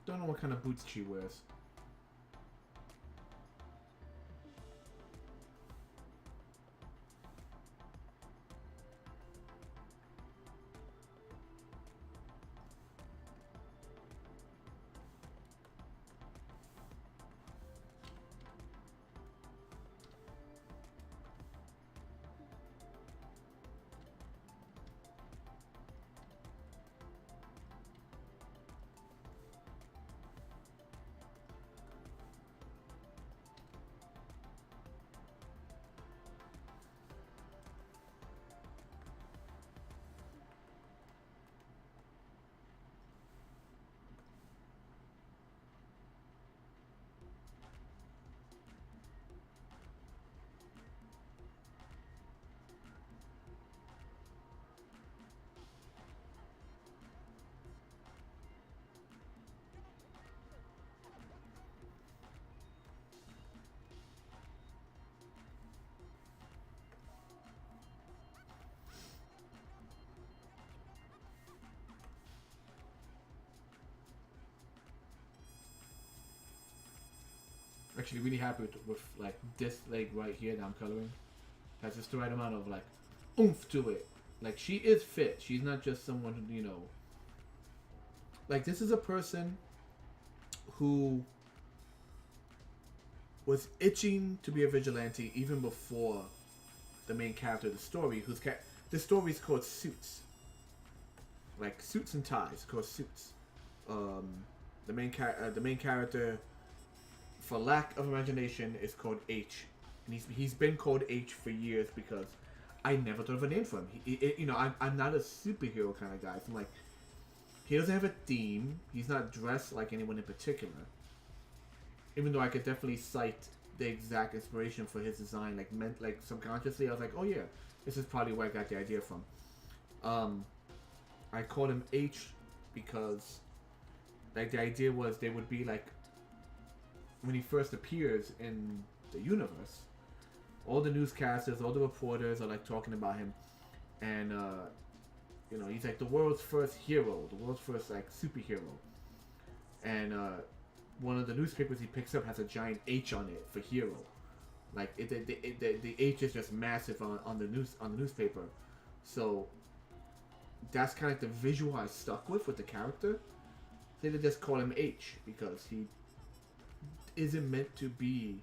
Don't know what kind of boots she wears. Actually, really happy with like this leg right here that I'm coloring. Has just the right amount of like oomph to it. Like she is fit. She's not just someone who, you know. Like this is a person who was itching to be a vigilante even before the main character of the story. The story is called Suits. Like Suits and Ties, called Suits. The main character, for lack of imagination, is called H, and he's been called H for years because I never thought of a name for him. You know, I'm not a superhero kind of guy. So I'm like, he doesn't have a theme. He's not dressed like anyone in particular. Even though I could definitely cite the exact inspiration for his design, like subconsciously, I was like, oh yeah, this is probably where I got the idea from. I called him H because, like, the idea was they would be like, when he first appears in the universe, all the newscasters, all the reporters are like talking about him, and you know, he's like the world's first hero, the world's first like superhero, and one of the newspapers he picks up has a giant H on it for hero, like the H is just massive on the newspaper, so that's kind of like the visual I stuck with the character. They just call him H because he isn't meant to be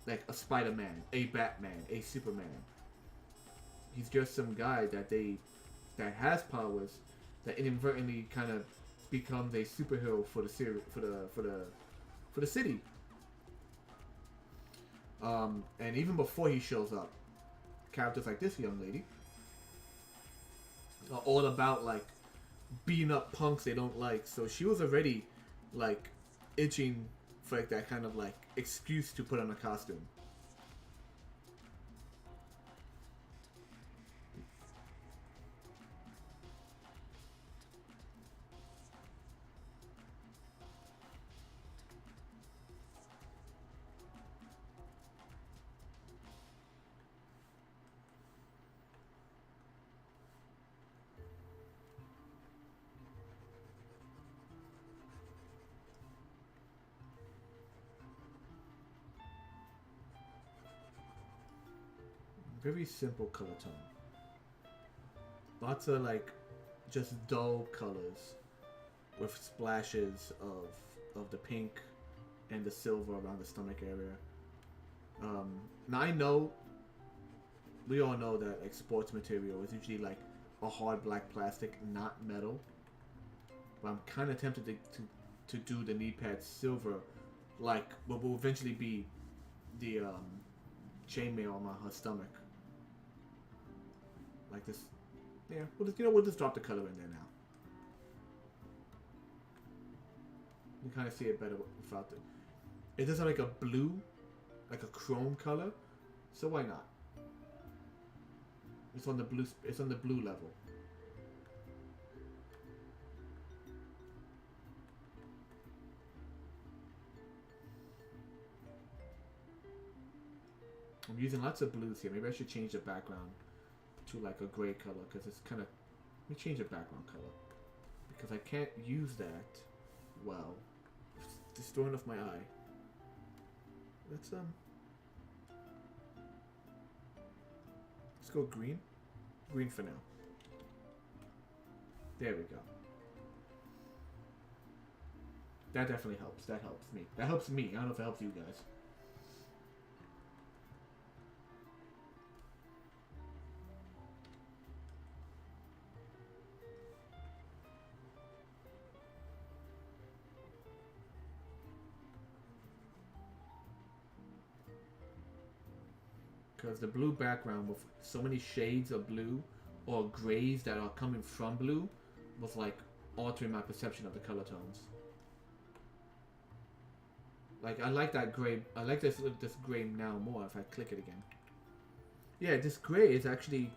like a Spider-Man, a Batman, a Superman. He's just some guy that has powers that inadvertently kind of becomes a superhero for the city. And even before he shows up, characters like this young lady are all about like beating up punks they don't like. So she was already like itching for like that kind of like excuse to put on a costume. Very simple color tone. Lots of like just dull colors with splashes of the pink and the silver around the stomach area. Now I know, we all know that like sports material is usually like a hard black plastic, not metal. But I'm kind of tempted to do the knee pads silver, like what will eventually be the chainmail on her stomach. Like this, yeah. We'll just drop the color in there now. You kind of see it better without the. It doesn't like a blue, like a chrome color, so why not? It's on the blue. It's on the blue level. I'm using lots of blues here. Maybe I should change the background to like a gray color because it's kind of. Let me change the background color because I can't use that Wow. It's destroying off my eye. Let's go green. Green for now. There we go. That definitely helps. That helps me. That helps me. I don't know if it helps you guys. Because the blue background with so many shades of blue or grays that are coming from blue was like altering my perception of the color tones. Like I like that gray. I like this gray now more if I click it again. Yeah, this gray is actually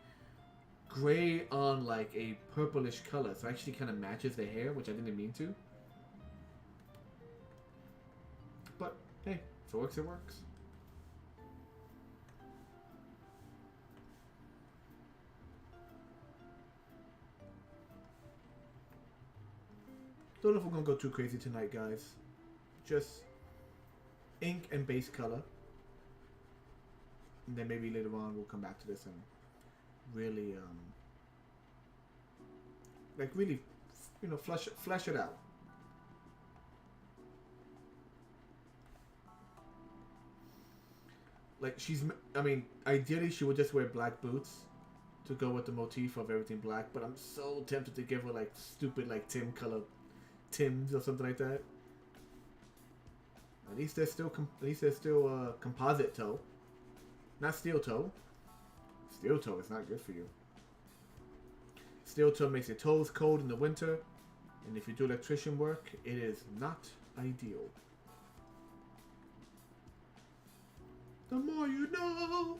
gray on like a purplish color, so it actually kind of matches the hair, which I didn't mean to. But hey, if it works, it works. Don't know if we're gonna go too crazy tonight, guys. Just ink and base color. And then maybe later on we'll come back to this and really, like really, you know, flesh it out. Like I mean, ideally she would just wear black boots to go with the motif of everything black, but I'm so tempted to give her like stupid like Tims or something like that. At least there's still composite toe, not steel toe. Steel toe is not good for you. Steel toe makes your toes cold in the winter, and if you do electrician work, it is not ideal. The more you know.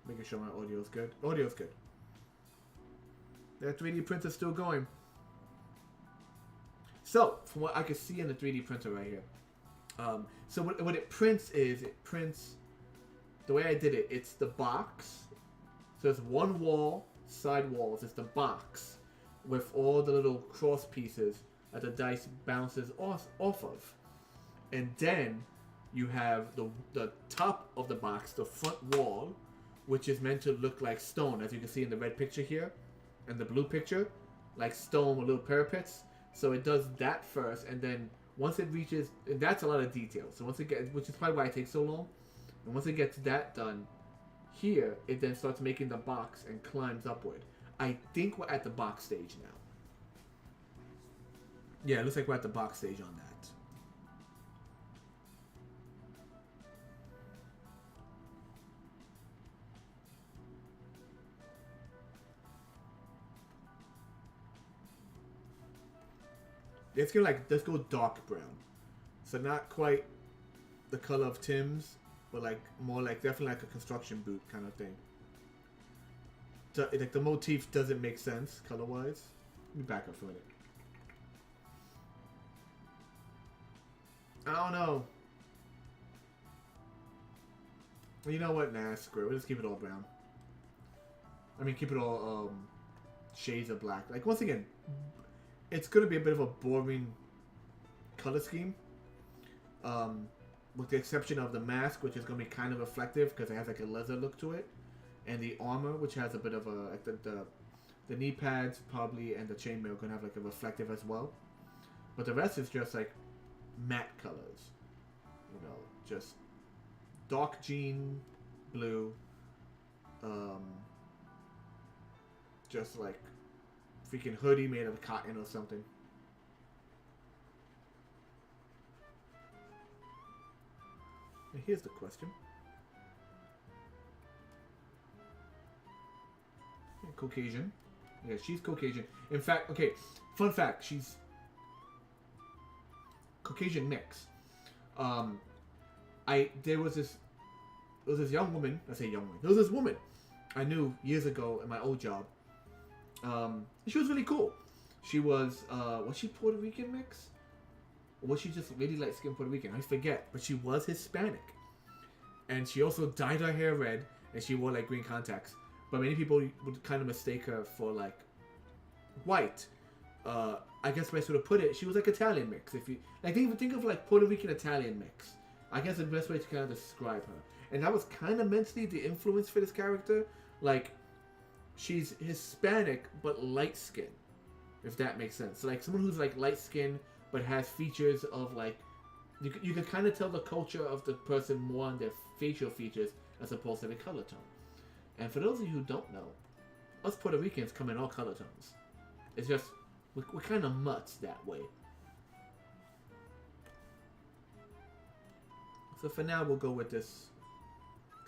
Making sure my audio is good. Audio's good. That 3D printer's still going. So, from what I can see in the 3D printer right here. So what it prints is, the way I did it, it's the box. So it's one wall, side walls, it's the box with all the little cross pieces that the dice bounces off of. And then you have the top of the box, the front wall, which is meant to look like stone, as you can see in the red picture here. And the blue picture, like stone with little parapets. So it does that first, and then once it reaches, and that's a lot of detail. So once it gets, which is probably why it takes so long, and once it gets that done, here it then starts making the box and climbs upward. I think we're at the box stage now. Yeah, it looks like we're at the box stage on that. It's gonna like, let's go dark brown. So not quite the color of Tim's, but like more like definitely like a construction boot kind of thing. So, like the motif doesn't make sense color wise. Let me back up for a minute. I don't know. Well, you know what? Nah, screw it. We'll just keep it all brown. I mean, keep it all shades of black. Like once again, it's going to be a bit of a boring color scheme. With the exception of the mask, which is going to be kind of reflective because it has like a leather look to it. And the armor, which has a bit of a... Like the knee pads probably and the chainmail are going to have like a reflective as well. But the rest is just like matte colors. You know, just dark jean blue. Just like freaking hoodie made of cotton or something. And here's the question. Yeah, Caucasian. Yeah, she's Caucasian. In fact, okay, fun fact, she's Caucasian mix. There was this young woman, I say young woman, there was this woman I knew years ago at my old job. She was really cool. She was she Puerto Rican mix? Or was she just really light skinned Puerto Rican? I forget. But she was Hispanic. And she also dyed her hair red, and she wore like green contacts. But many people would kind of mistake her for like white. I guess the best way to put it, she was like Italian mix. If you like, think of like Puerto Rican Italian mix. I guess the best way to kind of describe her. And that was kind of mentally the influence for this character. Like, she's Hispanic but light skinned, if that makes sense. So like someone who's like light skinned but has features of like, you can kind of tell the culture of the person more on their facial features as opposed to the color tone. And for those of you who don't know, us Puerto Ricans come in all color tones. It's just, we're kind of mutts that way. So for now, we'll go with this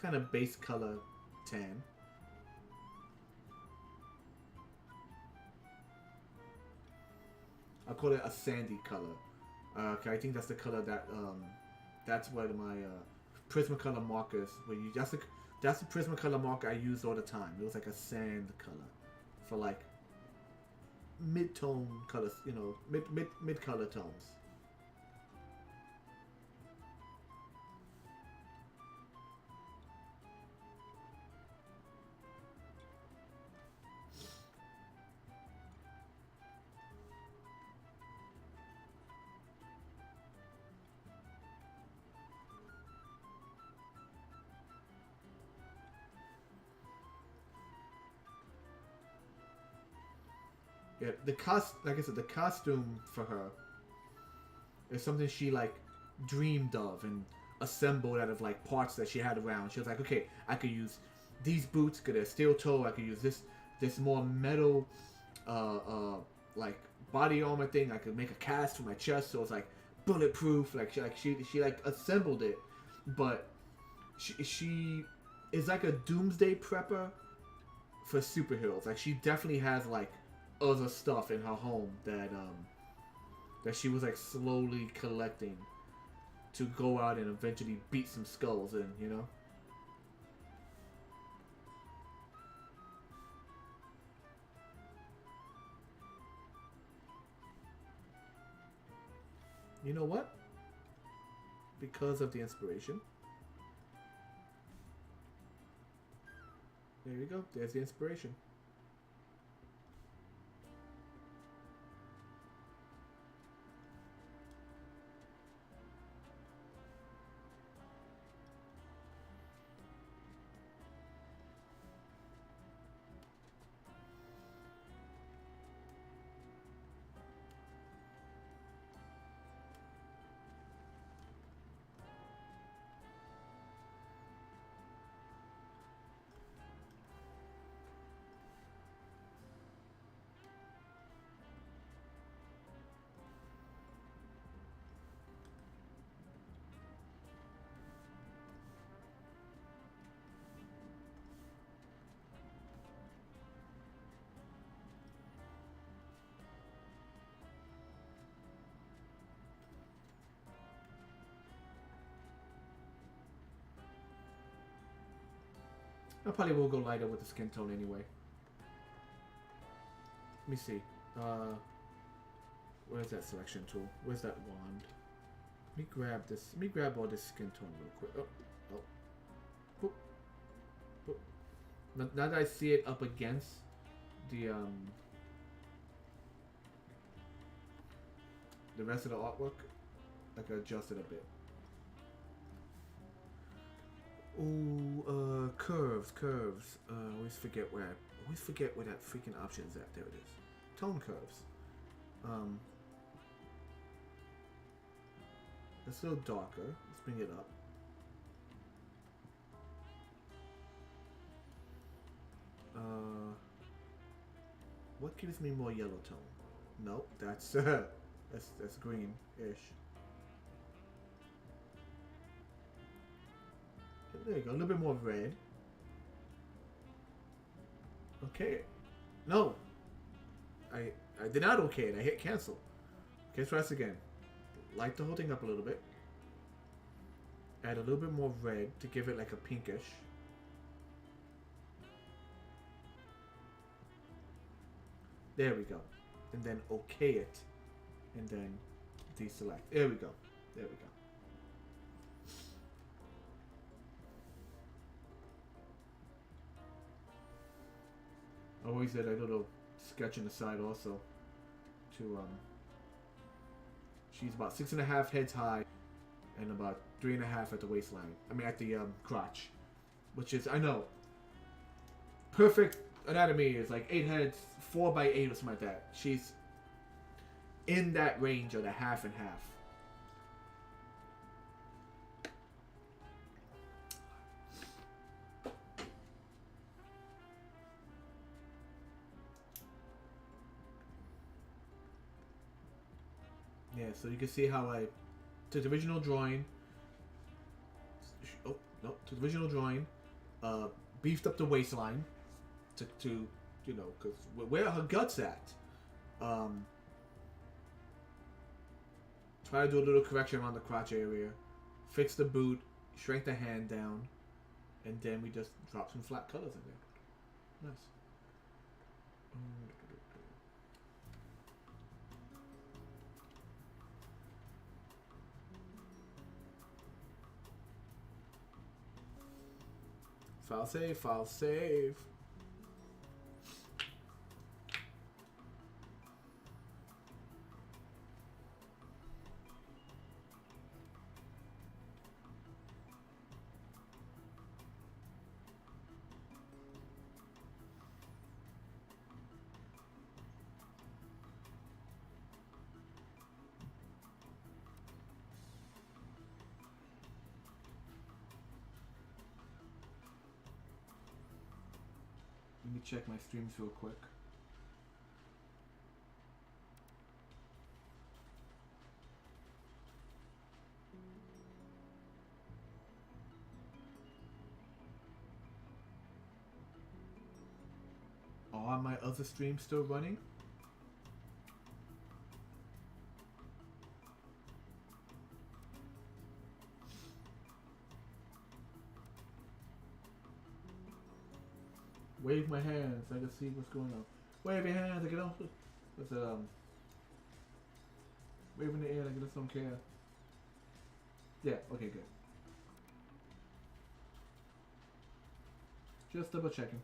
kind of base color tan. I'll call it a sandy color. Okay, I think that's the color that, that's what my Prismacolor markers, that's the Prismacolor marker I use all the time. It was like a sand color for like mid-tone colors, you know, mid-color tones. Yeah, like I said, the costume for her is something she like dreamed of and assembled out of like parts that she had around. She was like, okay, I could use these boots, could have steel toe. I could use this more metal, like body armor thing. I could make a cast for my chest, so it's like bulletproof. Like she like assembled it, but she is like a doomsday prepper for superheroes. Like she definitely has like other stuff in her home that she was like slowly collecting to go out and eventually beat some skulls in, you know? You know what? Because of the inspiration. There you go. There's the inspiration. I probably will go lighter with the skin tone anyway. Let me see. Where's that selection tool? Where's that wand? Let me grab this. Let me grab all this skin tone real quick. Oh. Boop. Boop. Now that I see it up against the rest of the artwork, I can adjust it a bit. Ooh, curves. I always forget where that freaking option is at. There it is. Tone curves. That's a little darker. Let's bring it up. What gives me more yellow tone? Nope, that's that's green-ish. There you go, a little bit more red. Okay. No. I did not okay it. I hit cancel. Okay, let's try this again. Light the whole thing up a little bit. Add a little bit more red to give it like a pinkish. There we go. And then okay it. And then deselect. There we go. There we go. I always did a little sketch on the side also. To she's about 6.5 heads high, and about 3.5 at the waistline. I mean at the crotch, which is, I know, perfect anatomy is like 8 heads, 4x8 or something like that. She's in that range of the half and half. Yeah, so you can see how I took the original drawing. Oh no, to the original drawing, beefed up the waistline to you know, because where are her guts at? Try to do a little correction around the crotch area, fix the boot, shrink the hand down, and then we just drop some flat colors in there. Nice. File save, file save. Let me check my streams real quick. Are my other streams still running? Wave my hands, I can see what's going on. Wave your hands, I can also. What's wave in the air, like I just don't care. Yeah, okay, good. Just double checking.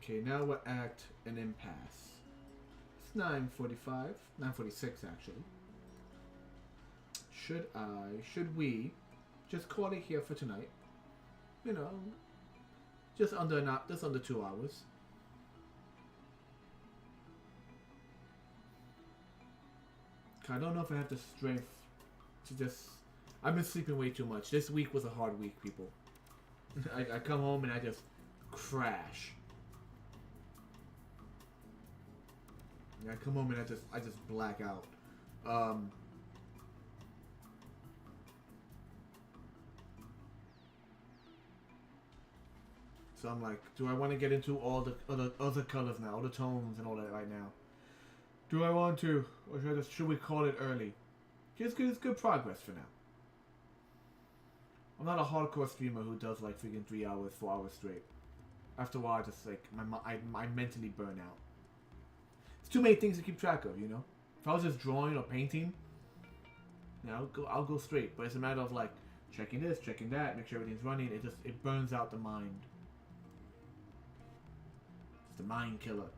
Okay, now we're at an impasse. It's 9:45, 9:46 actually. Should we just call it here for tonight? You know, just under 2 hours. I don't know if I have the strength to just. I've been sleeping way too much. This week was a hard week, people. I come home and I just crash. I come home and I just black out. So I'm like, do I want to get into all the other colors now, all the tones and all that right now? Do I want to, or should we call it early? Just good, it's good progress for now. I'm not a hardcore streamer who does like freaking 3 hours, 4 hours straight. After a while, I just like I mentally burn out. It's too many things to keep track of, you know. If I was just drawing or painting, you know, I'll go straight. But it's a matter of like checking this, checking that, make sure everything's running. It burns out the mind. It's the mind killer.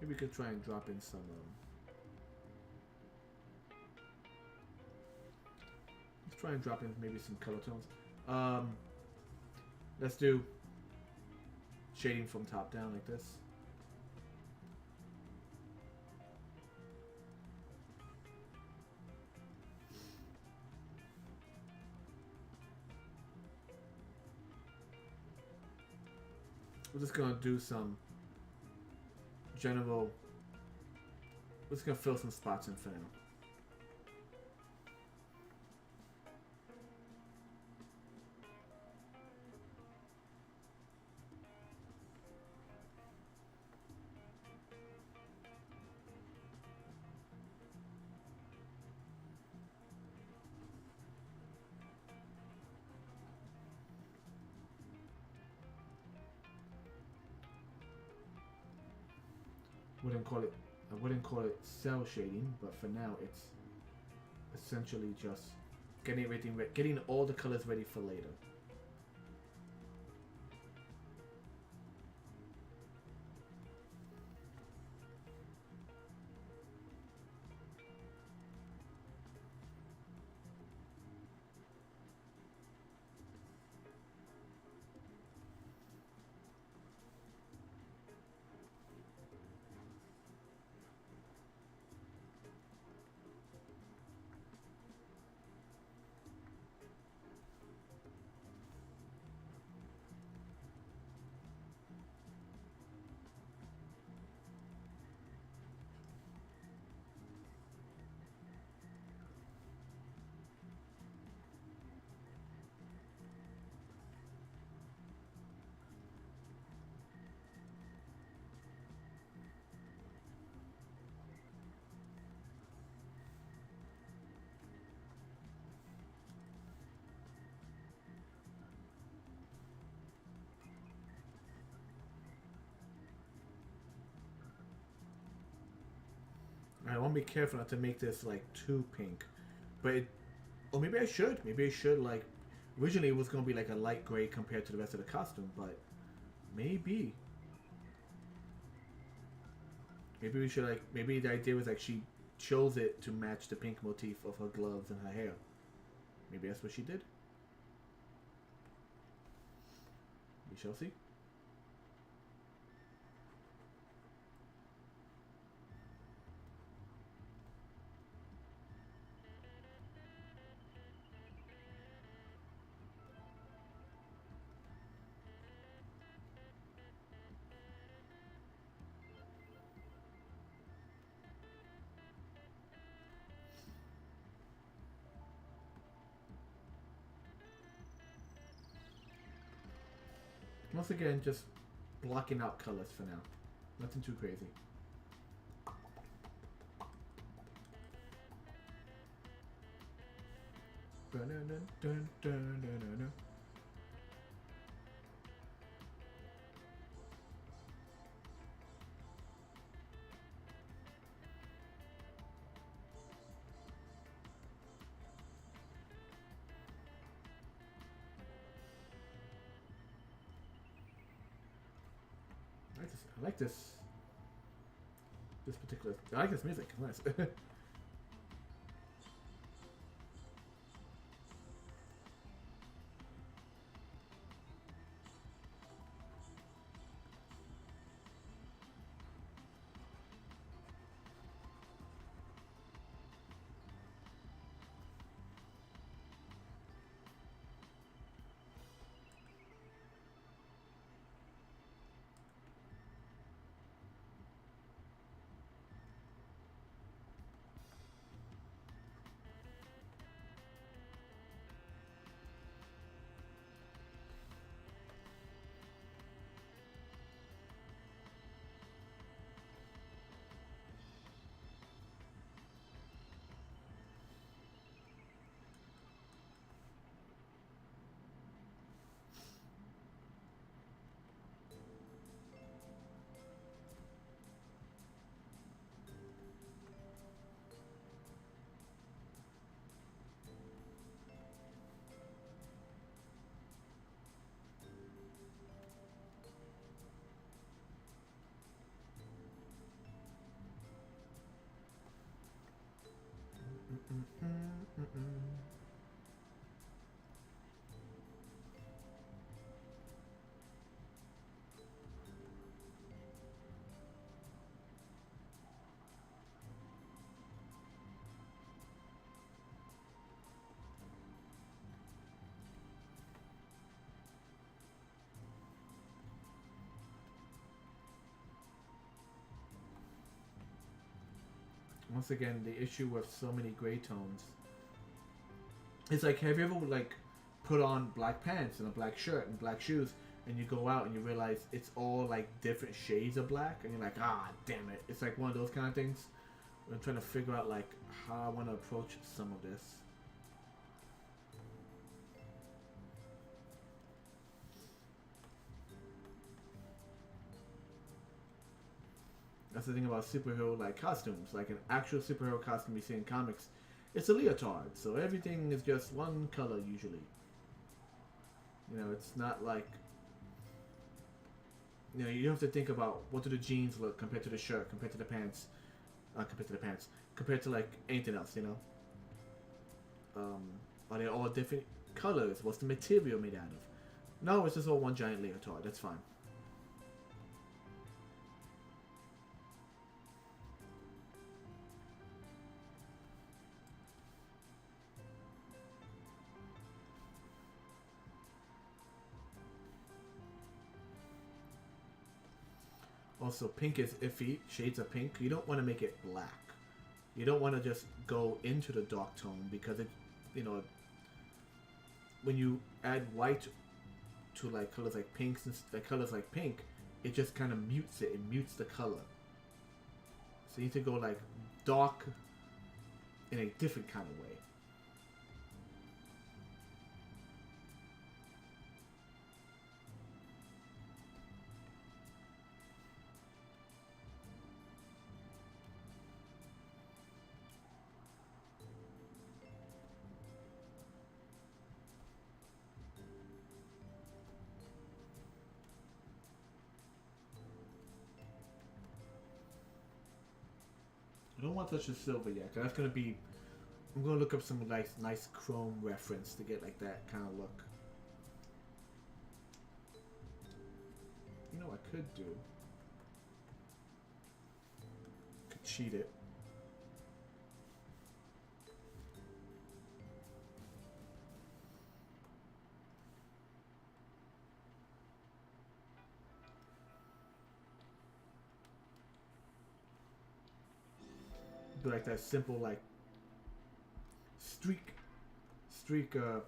Maybe we could try and drop in some. Let's try and drop in maybe some color tones. Let's do shading from top down like this. We're just gonna do some general. We're just gonna fill some spots in for now. wouldn't call it I wouldn't call it cell shading, but for now it's essentially just getting everything getting all the colors ready for later. I want to be careful not to make this like too pink, but or maybe I should. Maybe I should like. Originally, it was gonna be like a light gray compared to the rest of the costume, but maybe we should like. Maybe the idea was like she chose it to match the pink motif of her gloves and her hair. Maybe that's what she did. We shall see. Once again, just blocking out colors for now. Nothing too crazy. I like this. This particular. I like this music. Nice. Once again, the issue with so many gray tones. It's like, have you ever like put on black pants and a black shirt and black shoes, and you go out and you realize it's all like different shades of black, and you're like, ah, damn it. It's like one of those kind of things. I'm trying to figure out like how I want to approach some of this. That's the thing about superhero like costumes. Like an actual superhero costume you see in comics, it's a leotard, so everything is just one color usually. You know, it's not like, you know, you have to think about what do the jeans look compared to the shirt, compared to the pants, compared to like anything else. You know, are they all different colors? What's the material made out of? No, it's just all one giant leotard. That's fine. Also, pink is iffy. Shades of pink. You don't want to make it black. You don't want to just go into the dark tone because it, you know, when you add white to like colors like pinks and like colors like pink, it just kind of mutes it. It mutes the color. So you need to go like dark in a different kind of way. I don't want to touch the silver yet, 'cause that's gonna be. I'm gonna look up some nice chrome reference to get like that kind of look. You know, I could do. Could cheat it. Do like that simple like streak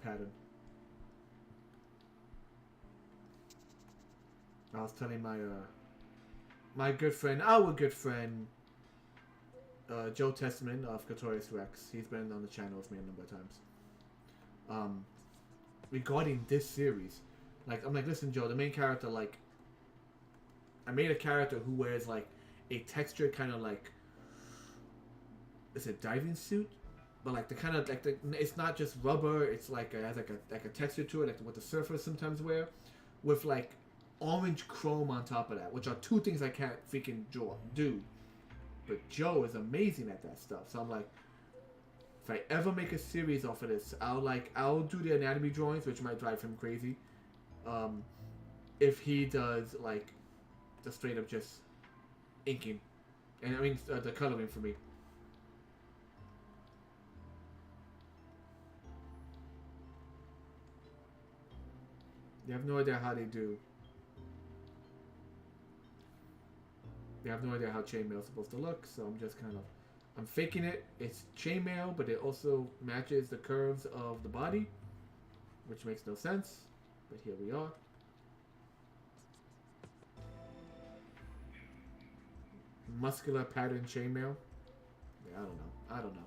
pattern. I was telling my good friend, our good friend, Joe Testament of Katorius Rex. He's been on the channel with me a number of times. Regarding this series, like I'm like, listen, Joe, the main character, like, I made a character who wears like a textured kind of like, it's a diving suit, but like the kind of like the, it's not just rubber. It's like it has like a texture to it, like what the surfers sometimes wear, with like orange chrome on top of that, which are two things I can't freaking do. But Joe is amazing at that stuff. So I'm like, if I ever make a series off of this, I'll do the anatomy drawings, which might drive him crazy. If he does like the straight up just inking, and I mean the coloring for me. They have no idea how they do. They have no idea how chainmail is supposed to look, so I'm just kind of, I'm faking it. It's chainmail, but it also matches the curves of the body, which makes no sense. But here we are. Muscular pattern chainmail. Yeah, I don't know.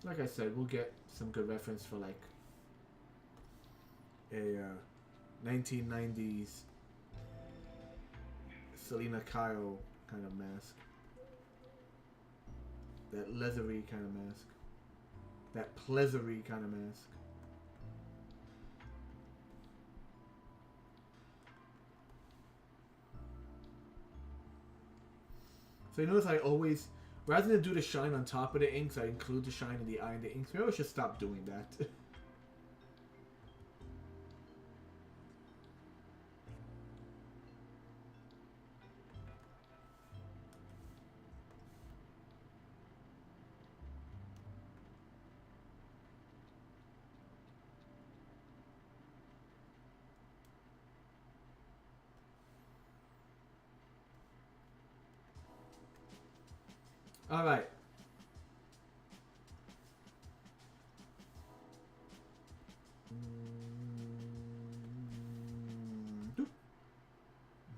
Like I said, we'll get some good reference for like a 1990s Selena Kyle kind of mask. That leathery kind of mask. That pleathery kind of mask. So you notice I always, rather than do the shine on top of the inks, I include the shine in the eye and the inks. Maybe I should stop doing that. All right.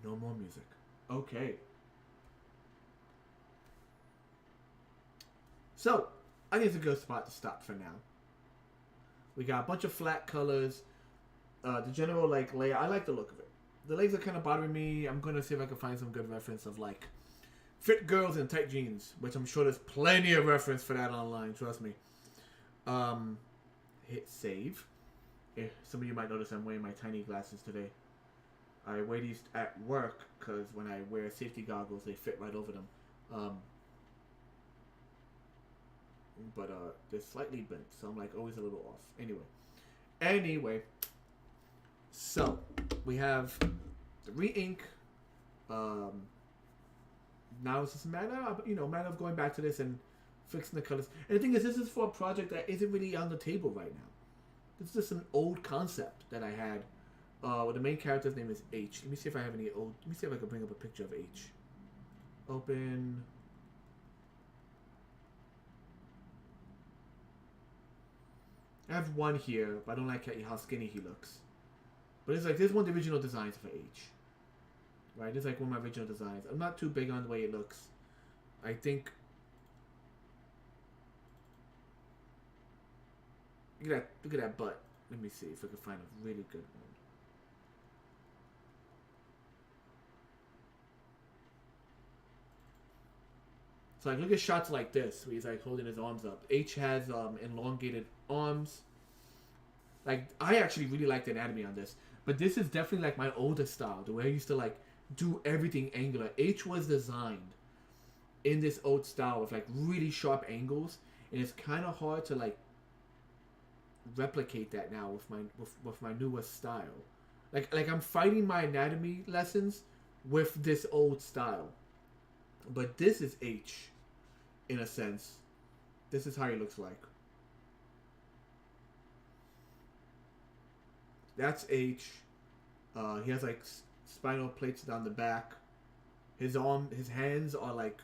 No more music. Okay. So, I think it's a good spot to stop for now. We got a bunch of flat colors. The general like layout, I like the look of it. The legs are kind of bothering me. I'm gonna see if I can find some good reference of like fit girls in tight jeans, which I'm sure there's plenty of reference for that online. Trust me. Hit save. Some of you might notice I'm wearing my tiny glasses today. I wear these at work because when I wear safety goggles, they fit right over them. But they're slightly bent, so I'm like always a little off. Anyway, so we have the re-ink. Now it's just a matter of going back to this and fixing the colors. And the thing is, this is for a project that isn't really on the table right now. This is just an old concept that I had. Well, the main character's name is H. Let me see if I have any old. Let me see if I can bring up a picture of H. Open. I have one here, but I don't like how skinny he looks. But it's like, this is one of the original designs for H. Right? This is like one of my original designs. I'm not too big on the way it looks. I think... Look at that butt. Let me see if I can find a really good one. So like, look at shots like this, where he's like holding his arms up. H has elongated arms. Like, I actually really like the anatomy on this. But this is definitely like my older style, the way I used to like do everything angular. H was designed in this old style with like really sharp angles, and it's kind of hard to like replicate that now with my newest style. Like I'm fighting my anatomy lessons with this old style. But this is H, in a sense. This is how he looks like. That's H. He has like spinal plates down the back. His hands are like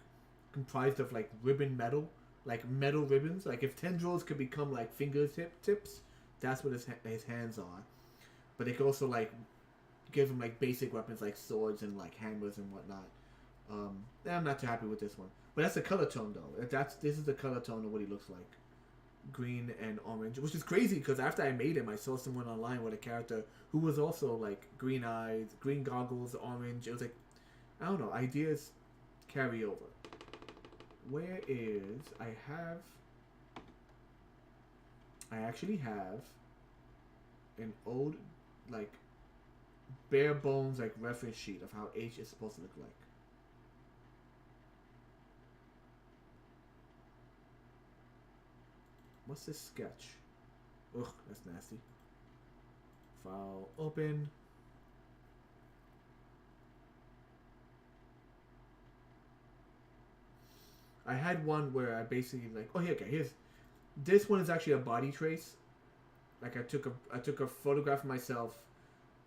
comprised of like ribbon metal, like metal ribbons. Like if tendrils could become like fingertips, that's what his hands are. But they could also like give him like basic weapons like swords and like hammers and whatnot. I'm not too happy with this one, but that's the color tone though. This is the color tone of what he looks like, green and orange, which is crazy because after I made him, I saw someone online with a character who was also like green eyes, green goggles, orange. It was like, I don't know, ideas carry over. Where is I actually have an old like bare bones like reference sheet of how H is supposed to look like. What's this sketch? Ugh, that's nasty. File open. I had one where I basically like, oh, okay, here's this one is actually a body trace. Like I took a photograph of myself,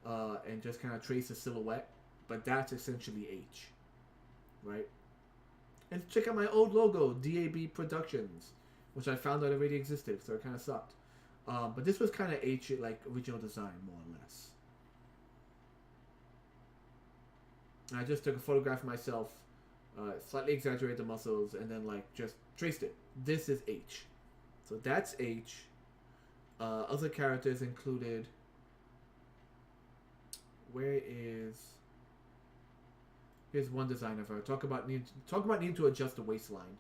and just kind of traced a silhouette, but that's essentially H, right? And check out my old logo, DAB Productions, which I found out already existed, so it kind of sucked. But this was kind of H, like original design, more or less. And I just took a photograph of myself, slightly exaggerated the muscles, and then like just traced it. This is H. So that's H. Other characters included. Where is? Here's one design of her. Talk about needing to adjust the waistline.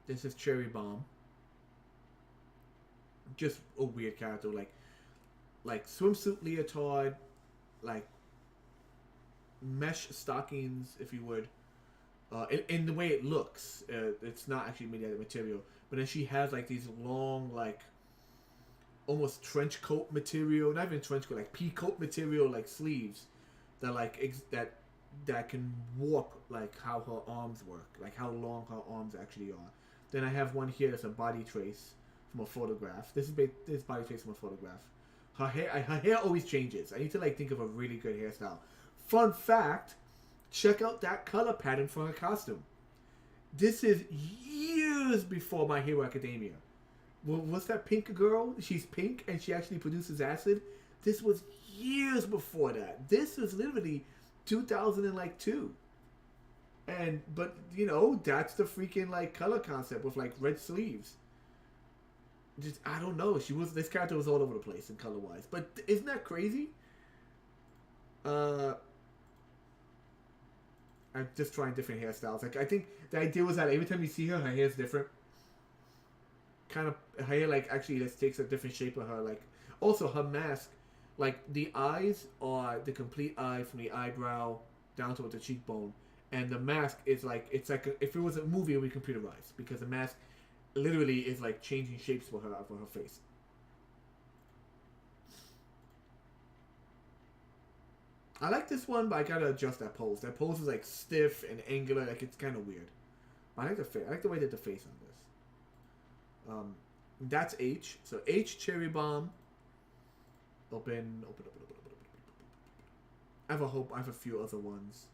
This is Cherry Bomb. Just a weird character, like swimsuit leotard, like mesh stockings, if you would. In the way it looks, it's not actually made out of material. But then she has like these long, like almost trench coat material, not even trench coat, like pea coat material, like sleeves that like that can warp like how her arms work, like how long her arms actually are. Then I have one here that's a body trace from a photograph. This body trace from a photograph. Her hair always changes. I need to like think of a really good hairstyle. Fun fact, check out that color pattern for her costume. This is years before My Hero Academia. What's that pink girl? She's pink and she actually produces acid. This was years before that. This was literally 2002. And but you know that's the freaking like color concept with like red sleeves. Just I don't know. This character was all over the place in color wise. But isn't that crazy? I'm just trying different hairstyles. Like I think the idea was that every time you see her hair's different. Kind of her hair like actually just takes a different shape of her. Like also her mask, like the eyes are the complete eye from the eyebrow down to the cheekbone, and the mask is like it's like if it was a movie, it would be computerized because the mask literally is like changing shapes for her face. I like this one, but I gotta adjust that pose. That pose is like stiff and angular, like it's kind of weird. But I like the face. I like the way that the face on this. That's H. So H Cherry Bomb. Open. I have a few other ones,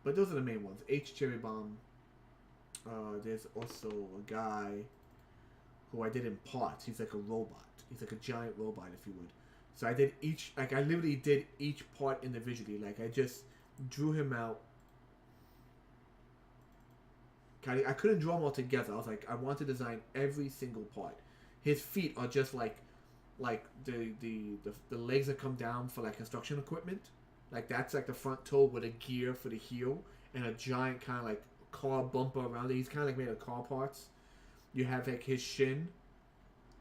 but those are the main ones. H Cherry Bomb. There's also a guy who I did in parts. He's like a robot. He's like a giant robot, if you would. So I did I literally did each part individually. Like I just drew him out. I couldn't draw them all together. I was like, I want to design every single part. His feet are just like the legs that come down for like construction equipment. Like that's like the front toe with a gear for the heel and a giant kind of like car bumper around it. He's kind of like made of car parts. You have like his shin,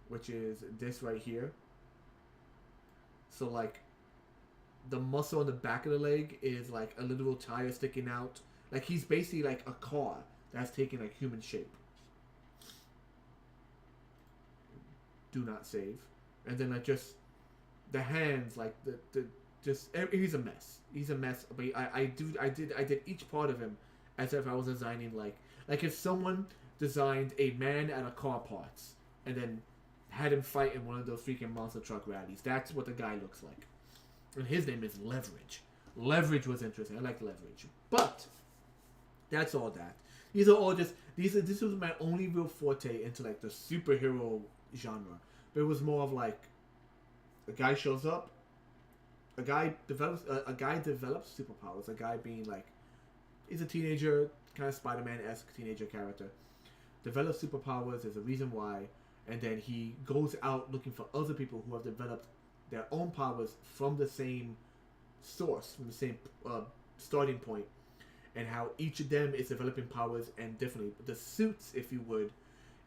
which is this right here. So like the muscle on the back of the leg is like a literal tire sticking out. Like he's basically like a car that's taking like human shape. Do not save. And then like just the hands, like he's a mess. He's a mess. But I did each part of him as if I was designing like if someone designed a man at a car parts and then had him fight in one of those freaking monster truck rallies. That's what the guy looks like. And his name is Leverage. Leverage was interesting. I like Leverage. But that's all that. These are all just this was my only real forte into like the superhero genre. But it was more of like a guy shows up, a guy develops superpowers. A guy being like he's a teenager, kind of Spider-Man-esque teenager character. Develops superpowers. There's a reason why. And then he goes out looking for other people who have developed their own powers from the same source, from the same starting point, and how each of them is developing powers and differently. The suits, if you would,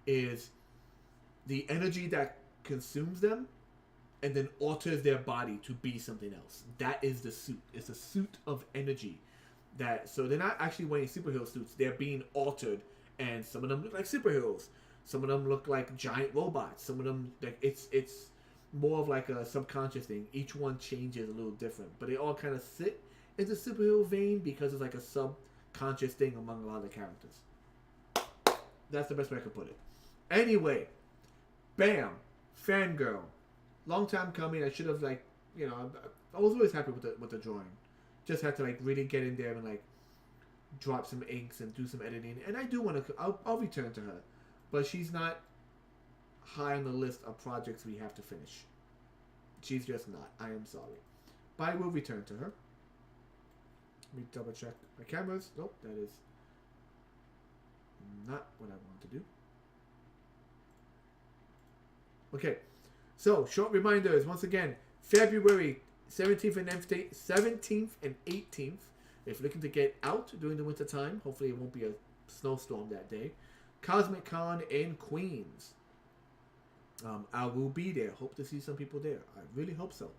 is the energy that consumes them and then alters their body to be something else. That is the suit. It's a suit of energy. So they're not actually wearing superhero suits. They're being altered, and some of them look like superheroes. Some of them look like giant robots. Some of them, like it's more of like a subconscious thing. Each one changes a little different, but they all kind of sit in the superhero vein because it's like a subconscious thing among a lot of the characters. That's the best way I could put it. Anyway, bam, Fangirl. Long time coming. I should have I was always happy with the drawing. Just had to like really get in there and like drop some inks and do some editing. And I do want to. I'll return to her. But she's not high on the list of projects we have to finish. She's just not. I am sorry. But I will return to her. Let me double check my cameras. Nope, that is not what I want to do. Okay, so short reminders. Once again, February 17th and 18th. If you're looking to get out during the winter time, hopefully it won't be a snowstorm that day. Cosmic Con in Queens. I will be there. Hope to see some people there. I really hope so.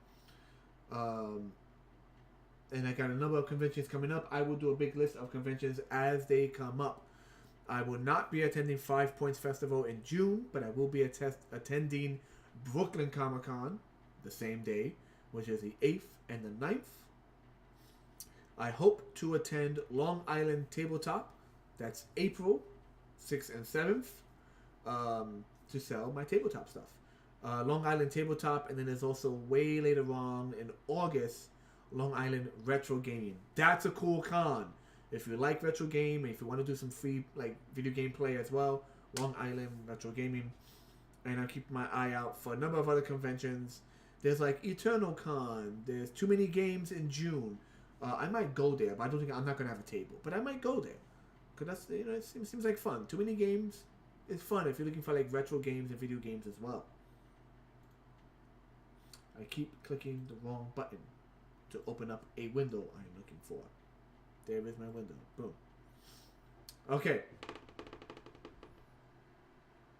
And I got a number of conventions coming up. I will do a big list of conventions as they come up. I will not be attending 5 Points Festival in June, but I will be attending Brooklyn Comic Con the same day, which is the 8th and the 9th. I hope to attend Long Island Tabletop. That's April 6th and 7th to sell my tabletop stuff. Long Island Tabletop, and then there's also way later on in August, Long Island Retro Gaming. That's a cool con. If you like retro game, if you want to do some free like video game play as well, Long Island Retro Gaming. And I'll keep my eye out for a number of other conventions. There's like Eternal Con. There's Too Many Games in June. I might go there, but I don't think I'm not gonna have a table. But I might go there, cause that's it seems like fun. Too Many Games is fun if you're looking for like retro games and video games as well. I keep clicking the wrong button to open up a window I'm looking for. There is my window. Boom. Okay.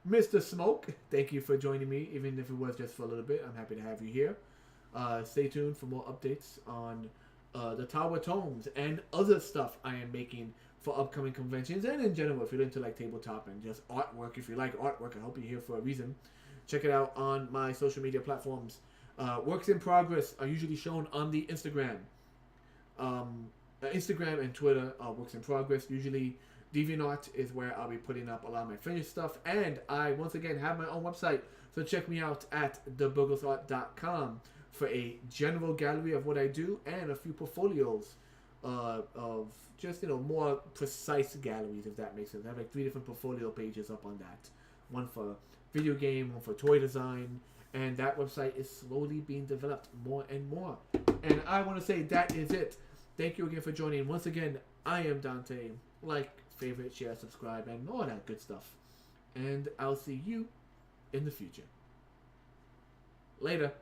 Mr. Smoke, thank you for joining me, even if it was just for a little bit. I'm happy to have you here. Stay tuned for more updates on the Tower Tomes and other stuff I am making for upcoming conventions and in general if you're into like tabletop and just artwork. If you like artwork, I hope you're here for a reason. Check it out on my social media platforms. Works in progress are usually shown on the Instagram. Instagram and Twitter are works in progress. Usually DeviantArt is where I'll be putting up a lot of my finished stuff. And I, once again, have my own website. So check me out at theburglesart.com for a general gallery of what I do and a few portfolios of just, more precise galleries, if that makes sense. I have like 3 different portfolio pages up on that. One for video game, one for toy design. And that website is slowly being developed more and more. And I want to say that is it. Thank you again for joining. Once again, I am Dante. Like, favorite, share, subscribe, and all that good stuff. And I'll see you in the future. Later.